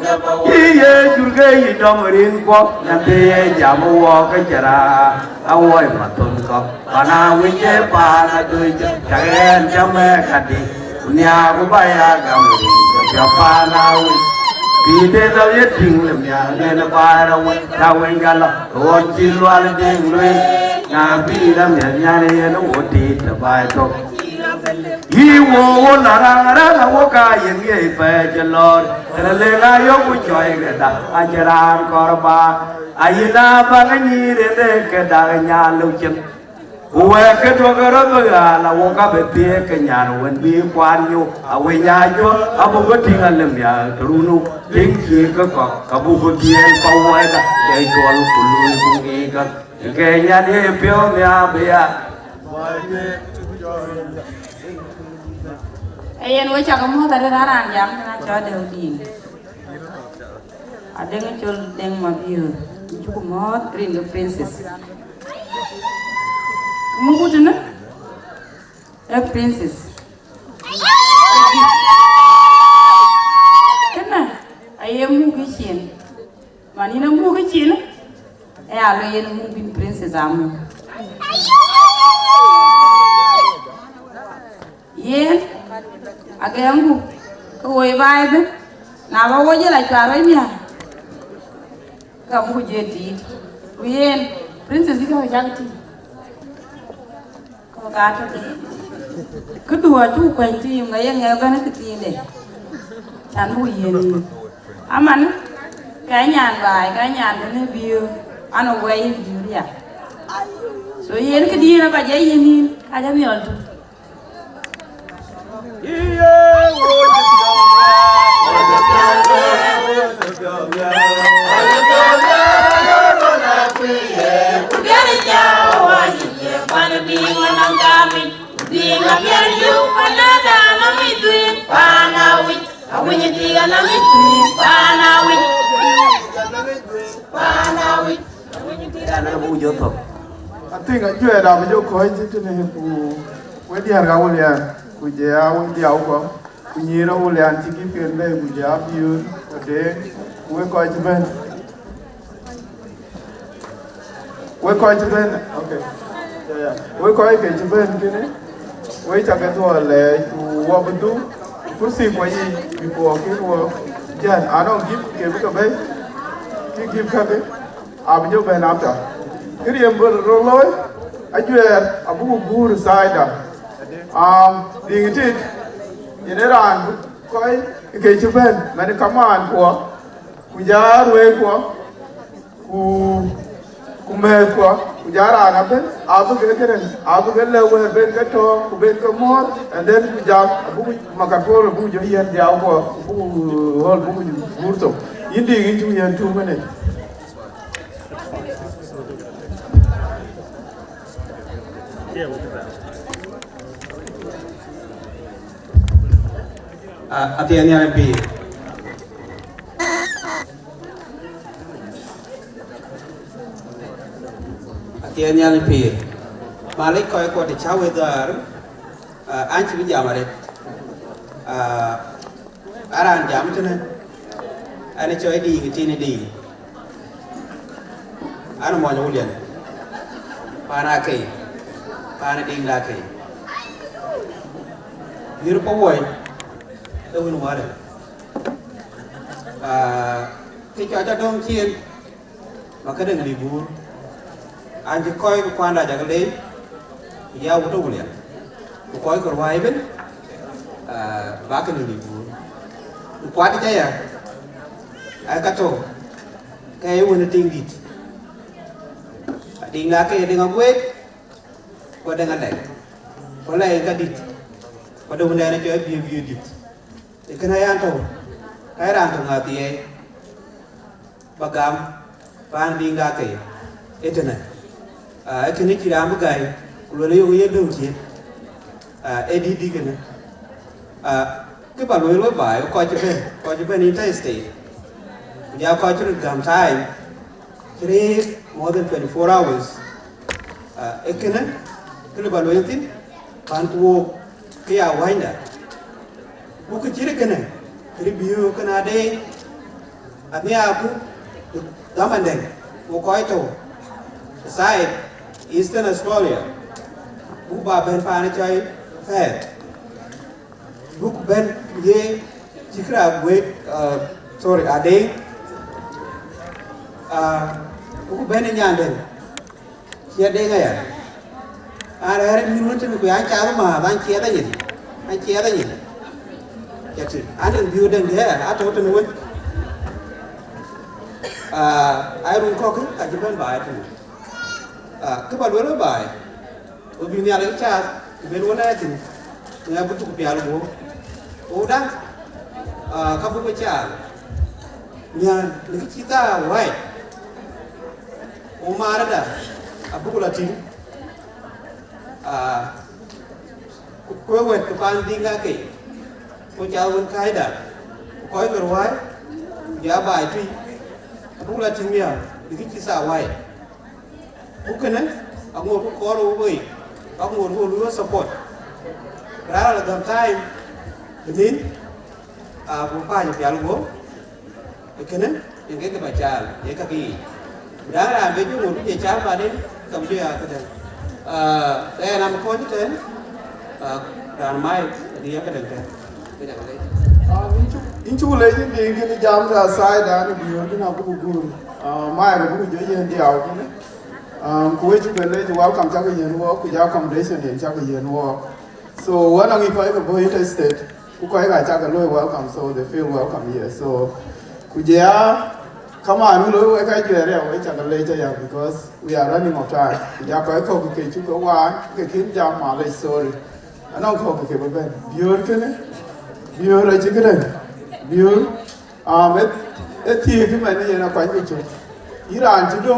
Iya, juga hidup ringko nanti jamu wakai cerah, awai matun kau. Pana wujud pana tujuh, jangan jamai kadi, dunia aku bayar kamu, siapa nawi. Bide tao yết trình làm nhà nghe nó ba đâu tao anh gan lo còn chi loa lên đêm lui nhà bi làm nhà này nó ổn định là bài thôi yêu wo là wo ca yên nghe về chân lon là lên ai yêu vui chơi cái đó anh chơi làm cờ ba ai na bằng anh đi đến cái đó nhà lâu chân Uwe ketua kerana la woka betie kenyano wen bi kwanyo awe nyajo abu betingan lemya terunu tingki ke abu betien pawai da jai jual pului bungi kan kenya ni pio mya bia ayen we chakamu tare raran jam na cho deu din adeng chol deng mabiu chukumot ring the princess Mungkin na, princess. Kena, ayam mungkin, mana na mungkin? Alo ayam mungkin princess amu. Yen, agakmu, kau ibarat, nama wajah lagi caranya. Kamu jadi, yen princess itu jangan. Kedua tu kunci yang gaya kan kecil deh, candu ini, aman, kayaknya ini view, anu way view dia, so ini kedua apa aja ini, aja mial tu. Mana bingung nangkami, bingung biar you panada namitui, panawi, awinnya tiga namitui, panawi, awinnya tiga namitui jodoh. Ati nggak jual dah baju kau itu tu ni wedi harga ulian, kujia wedi awak, kunyira ulian ciki pende kujia biur, ada, kue kau itu ben, kue kau itu ben, okay. Với coi cái chụp bên kia này, với chắc cái thua là chụp bên tu, kursi của gì, bị của cái của dân, anh ông giúp cái cái bên, cái khác cái, bây giờ bên nào ta, cái gì em vừa rồi lối, anh chưa, abu buru sai đó, đi cái gì, vậy là coi cái chụp bên, mình cảm ơn của giá ruồi của kume ko ujara na ben abu gelen abu gele we ben gato ku ben ko mor and then ku jam abu makaporo bu jo yen dia ko bu hol bu burto indi gi tu yen tu mene atiani arabi Tiada yang lebih, Malik kau ikut dicawe dar, anci bijam Malik, aran jam tu na, ane coy di kita ni di, ane mau nyolian, pana kei, pana ding la kei, hirup awai, tu pun ada, kita ada dong cian, maka dengan libur. Anji koi ku kwanda jaga le ya wuto wulian ku koy ko way ben ba ka ni bu ku kwati ta ya ai ka to kai wona ting dit ding la ke ding agwet ko dang ale ko lay ka dit ko do ne na joy bi dit e kana yan to kai ran to ngati e bagam pan ding la ke etena e kini kiram gai lo le yo ye do chi e di kana cái bà lối lối bài coi cho bên interstate nhà coi cho được gam time more than 24 hours cái này cái bà lối tin ban tu cái áo vải đó bố cái chỉ cái này cái biểu cái nào đây anh nhà aku đó mình đây bố coi cho side Eastern Australia bố bà bên pha này chơi hết book ben ye jikra wait sorry ade book ben nyanden chia de ngay are minun tin ko an cha ma ban chia da yin an chia da yin yati an view den de a to tin won ai run ko ka ji ben bai tin ka ba lo bai obi ni ala cha ben wona tin nga butu ko pialu mo udah kamu baca nya ni kita wai umar ada abu kulatin ko wet ko pandinga ke ko jawon kaida ko ko wai ya bai tu abu kulatin ya ni kita wai bukan angor ko ro wei angor ko lu support rara la time benin bupa nya pialu go ekene yang ke baca ya kaki rara be ju ngu je cha ba den kam je ya kada để nam ko chứ thế dan mai dia ka den te inchu le ji de ke jam da sai da ni biyo dina bu gu mai ga bu je yen diao ke ko we ju le ji welcome cha ga yen wo ku ja accommodation yen cha ga yen wo so when I go to Boy State, who go to welcome, so they feel welcome here. So, Kujia, come on, we look at you later because we are running out of time. Kujia, go to Kichuka one, Kikin Jam Malay, sorry. I don't call the cable band. Bureau, Bureau, Chicken, Bureau, a tear many and a quite good. Iran to do,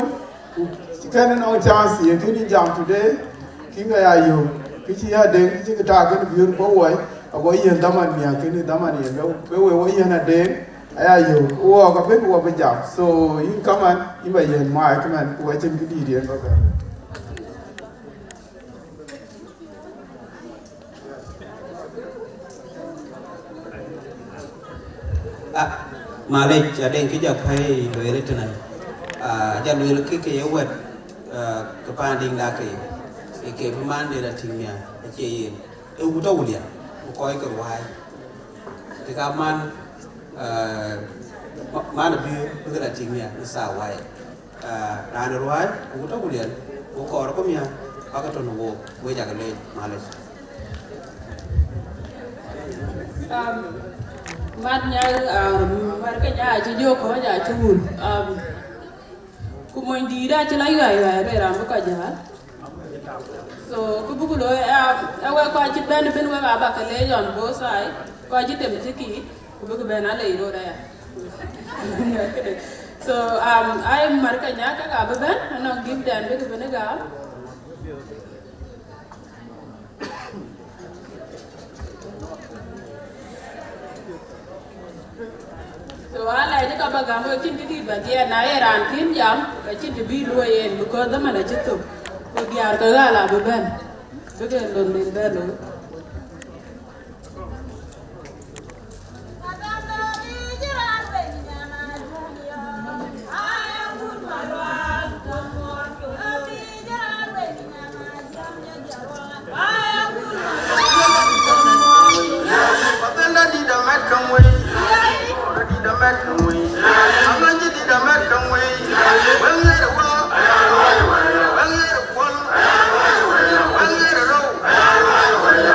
can no chance, you can jam today, King are you. Kichi ya deng kichi kita kan biur bawai awo iya daman niya kini daman niya bewe wo iya na deng aya yo wo ka ben wo bejam so in kaman iba yen mai kaman ko chen gidi dia ba Malay deng kijak pai loire tenai ja loire ke yewet kepanding laki ke man de la timia ke yin e wuta wulia ko koy ko way te ka man man bi de la timia sa way ran roy wuta wulia ko ko mia aka to no wo ja ga le Malay man nya mar ka ja ji jo ko ja chul ku moy di da ci la yoy re ram ko ja so ku bugu lo awe ko ci ben we ba ka le yon bo sai ko ci dem ci ki ku bugu ben ala iro da ya so I marka nya ka ga ben no give dan be ben ga so ala ni ka ba ga mo ci di ba dia na ran tin jam ka ci bi lo yen ko da mana ci to ko biar ka gala be ben be ke don din be lo Well,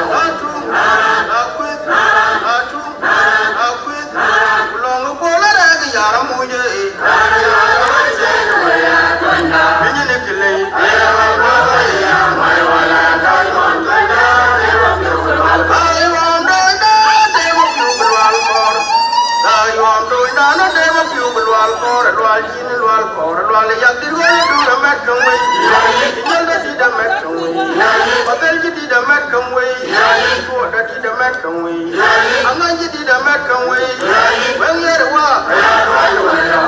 lual kor lual ya dirwa du na mat kan wai nyal da di da mat kan wai hotel ji di da mat kan wai ko da di da mat kan wai angan ji di da mat kan wai bang yer wa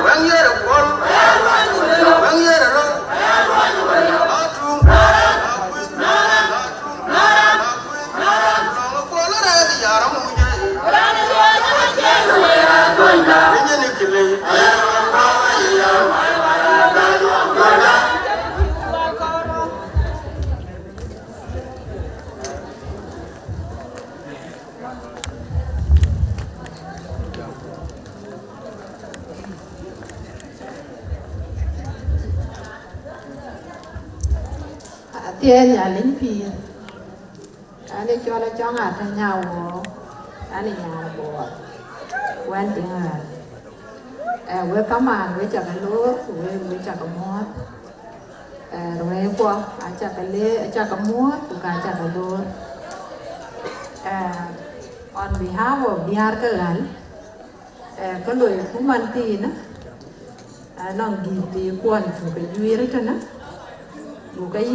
bang yer kol bang yer ro Tiên nhà lính phi anh đi cho ngạt theo nhau anh đi nhà bộ quen tiếng với các màn với chả cái lúa với chả cái mót rồi qua anh chả cái lê chả cái mót cũng cả chả cái lúa on behalf of Bihar cái gắn có lời cũng mang tin á nó ghi quan chủ cái duy đấy cho nó một cái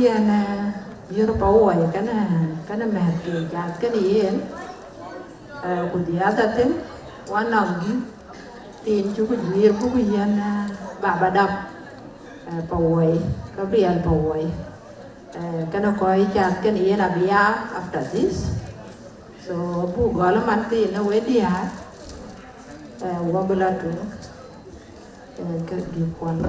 như nó bảo vệ cái này mệt kì chặt cái gì ấy của chị ta tính quá nồng tiền chú cái gì của cái gì bà đập bảo vệ có biển bảo vệ cái nó coi chặt cái này là bia after this so bu gọi là mang tiền nó với đi hả qua bên đó cái gì quan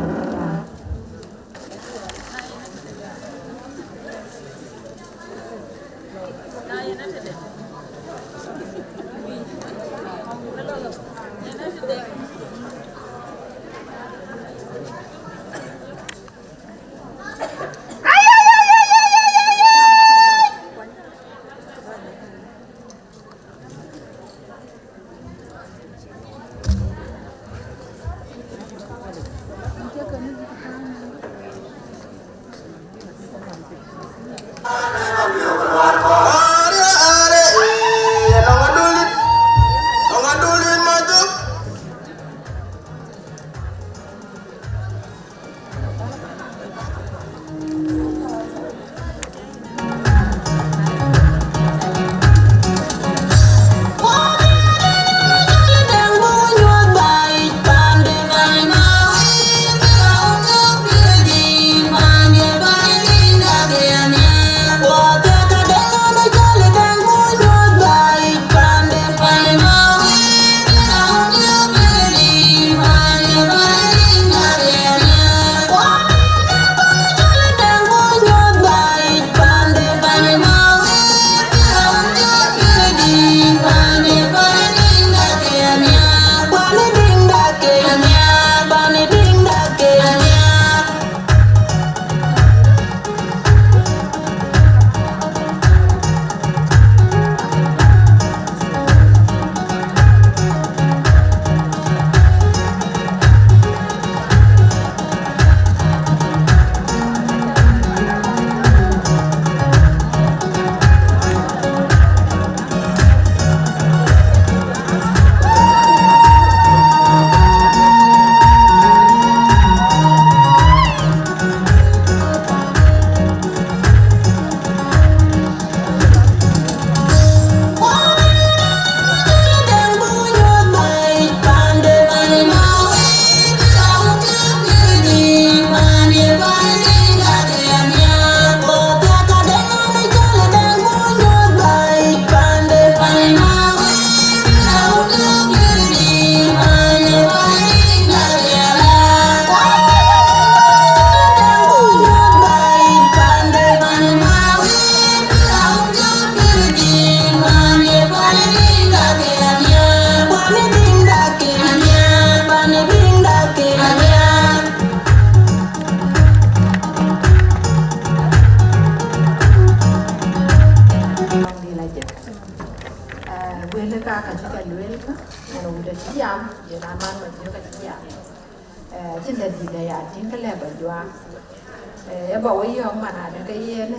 bảo ý ông mà là cái này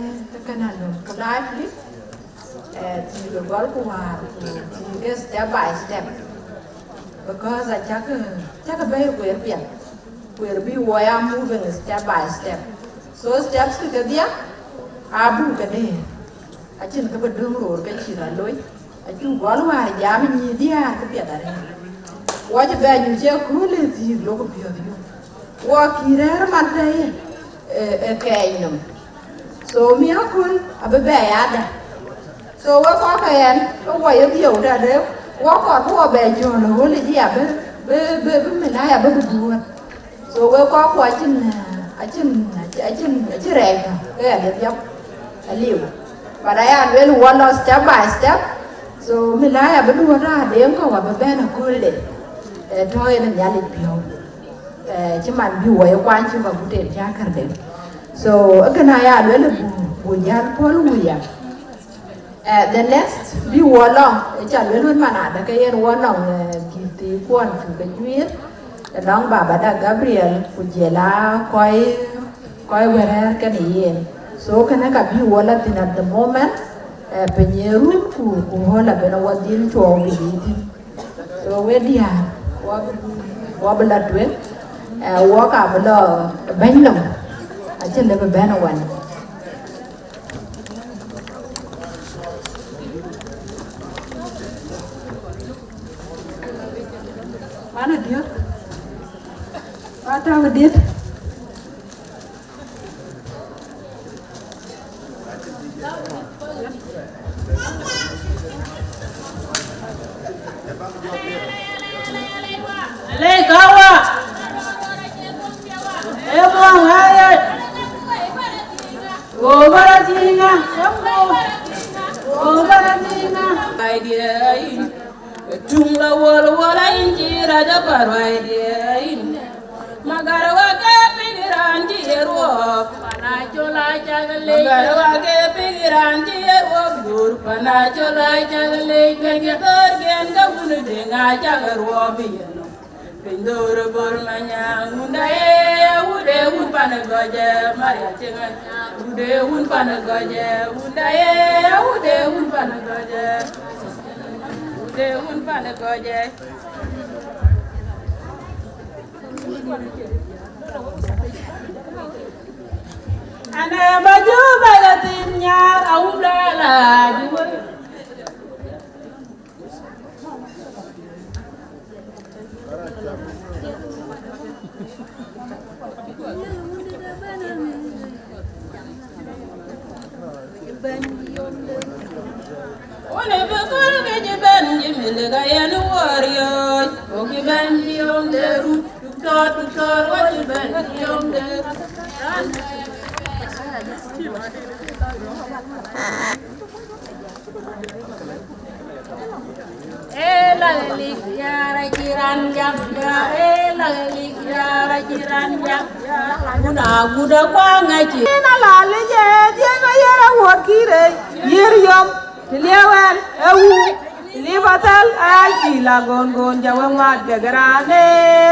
cái live clip thì được gọi là thì cái step by step because chắc cái bây giờ biển where we are moving step by step. So steps to get there, Abu Kade. I think the room or Kachira Loy. I do one way, Yamin, dear, together. What a bad you jail cool is you look of you. Walk here, Monday, a kainum. So me, I could have a bad. So what I am, away of you that walk on more bad you on the holy year, baby, I have a good. So we'll go watching. I reg a live. But I am really one step by step. So Milaya Bedura, they go up a band of cool day. A toy and yellow pure. Chiman be way one to put a jacket. So again, I am really with Yan Paul William. The next be long, a child will man, the Kayan one on give the one to the Juliet. Long Baba Gabriel, Fujela, Koi where can he in? So can I be wallet in at the moment? Penyeru who hold up and what deal to all eating. So where the wobble at will, walk up a benum. I tell never ban one. Mana dia? What we did? Legawa. Ebong hayat. Obaratinga. Obaratinga. Idea. Tungla wala injira jabar idea. Magarawa ke pigiran jiro panachola jagle Magarawa ke pigiran jiro dur panachola jagle kengetor genga bunu denga jagaro biyeno pindur bormanya undae ude un panagoje maria chenga ude un panagoje undae ude un panagoje ude un panagoje Ana baju bagatimnya aumdala jual. One bekal kejiban jemilega yan warrior. Oke banji om deru. Tutor wajiban om deru. Elalik ya rajiran jam ya elalik ya rajiran jam ya guda kwa ngaji na lale je ga yara wokire yeriom lewan ewu libatal akila gongon jawa mat garane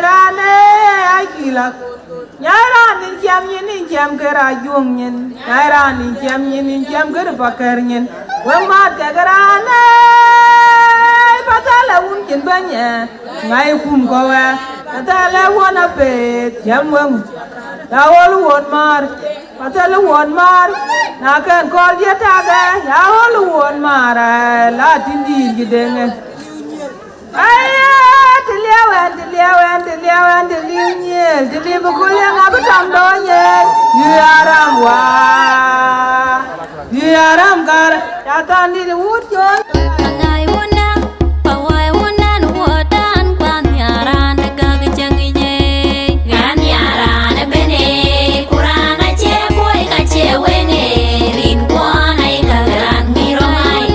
rane akila Nyara ni jam kera jung nyen Nyara ni jam kera bakar nyen Wama tegarane Patala unkin banya Ngai kum kowe Patala wana pet Jam wang Yawol won mar Patala won mar Nakan kol dia taga Yawol won mar La tindi gidenge Tiliawan, tili bukunya ngabetam donye. Yaram kar, jatan di wujud. Angai wuna, pawai wuna nuwatan kwan yaran degang cengiye. Gan yaran bene, kurana ceboy kacewenge, rin kwan ai kagaran miromai.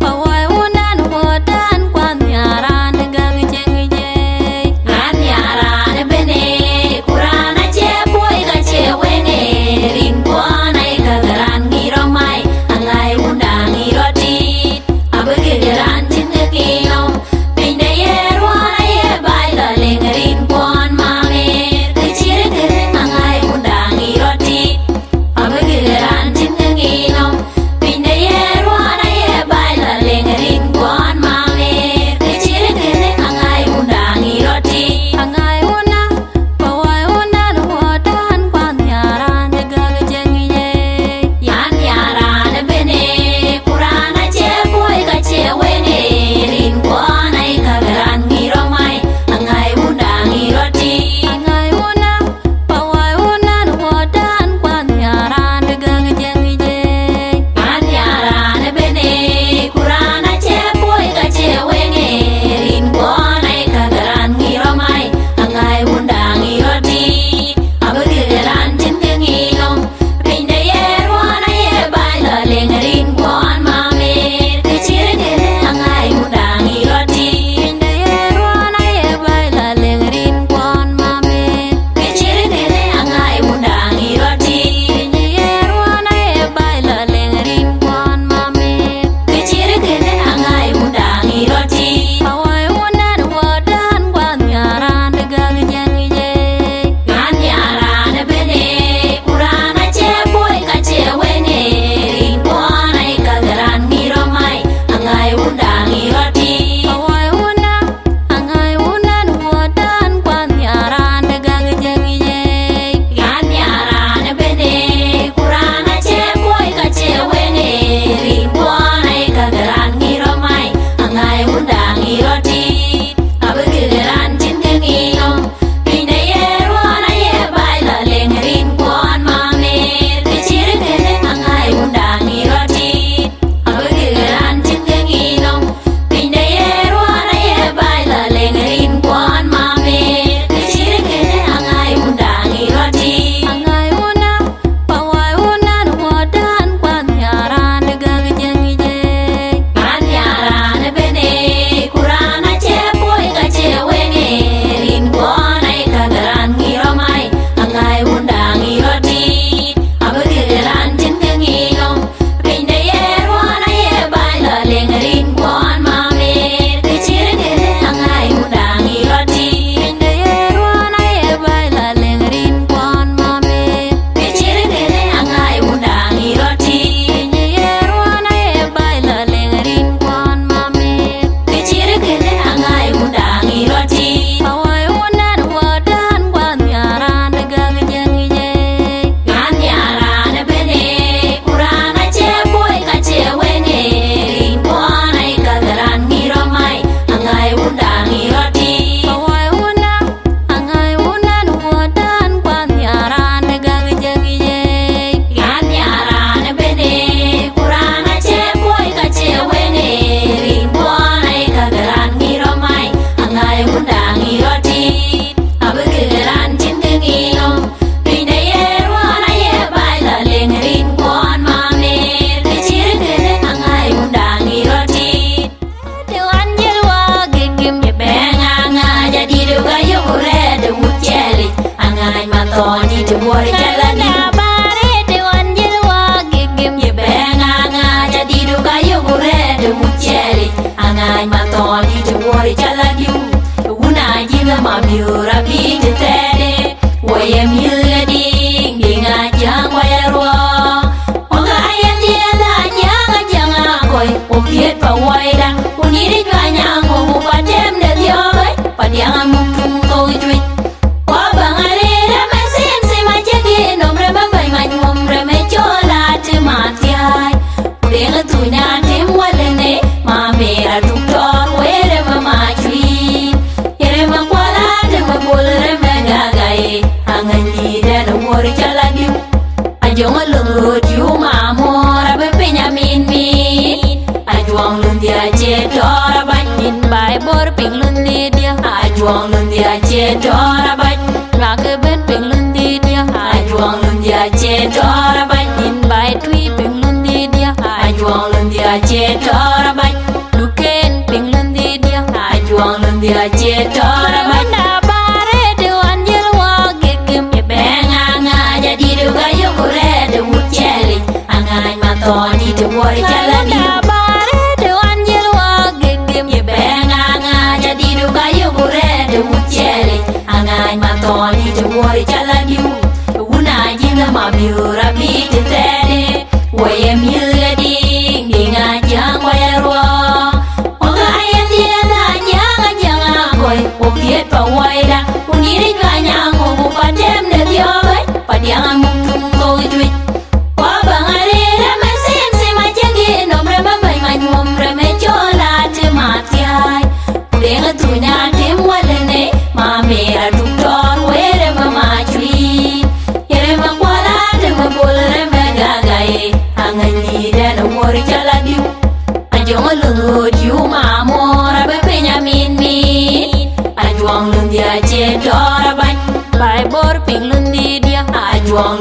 Pawai wuna nuwatan kwan yaran degang cengiye. Gan yaran bene, kurana ceboy kacewenge, rin kwan to worry jalani bare te wanjil wa gigim ye benga jadi duka yo gure de mucheli angai matoni to worry jalani una jinga mamiura bi te tede waye miula ding dinga jang wayarwa oga ayati ala janga janga koy opiet pa waida uniri kanya ngo patem de dioy padianga mukung to jui wa bangare ramasim sima jagi nomre babai manyum rame chola te matiai udenga tunya tem walene ma mera doktor were mama jui yere makwala te mabole megagai angani de no wori jalani ajonga lungo diu mamora be penyamin mi ajuang lundia je dora banin bai bor ping lundi dia ajuang lundia je dora bat ngake ben ping lundi dia ajuang lundia je dora banin bai tui ping lundi dia ajuang lundia je dora bat luken ping lundi dia ajuang lundia je dora bat na bare de wanjil wa gegem ye benga jadi duga yo kure de mucheli angai matoni de wori jalani angai matoni to worry jalani una jinga mamiura bi te tede waye miula ding dinga jang wayarwa oga ayati ala janga janga koy opiet pa waida uniri kanya ngo patem de dioy padianga mukung to jui wa bangare ramasim sima jagi nomre babai manyum rame chola te matiai udenga tunya tem walene ma mera doktor were mama jui yere makwala te mabole megagai angani de no wori jalani ajonga lungo diu mamora be penyamin mi ajuang lundia je dora bai bai bor ping lundi dia ajuang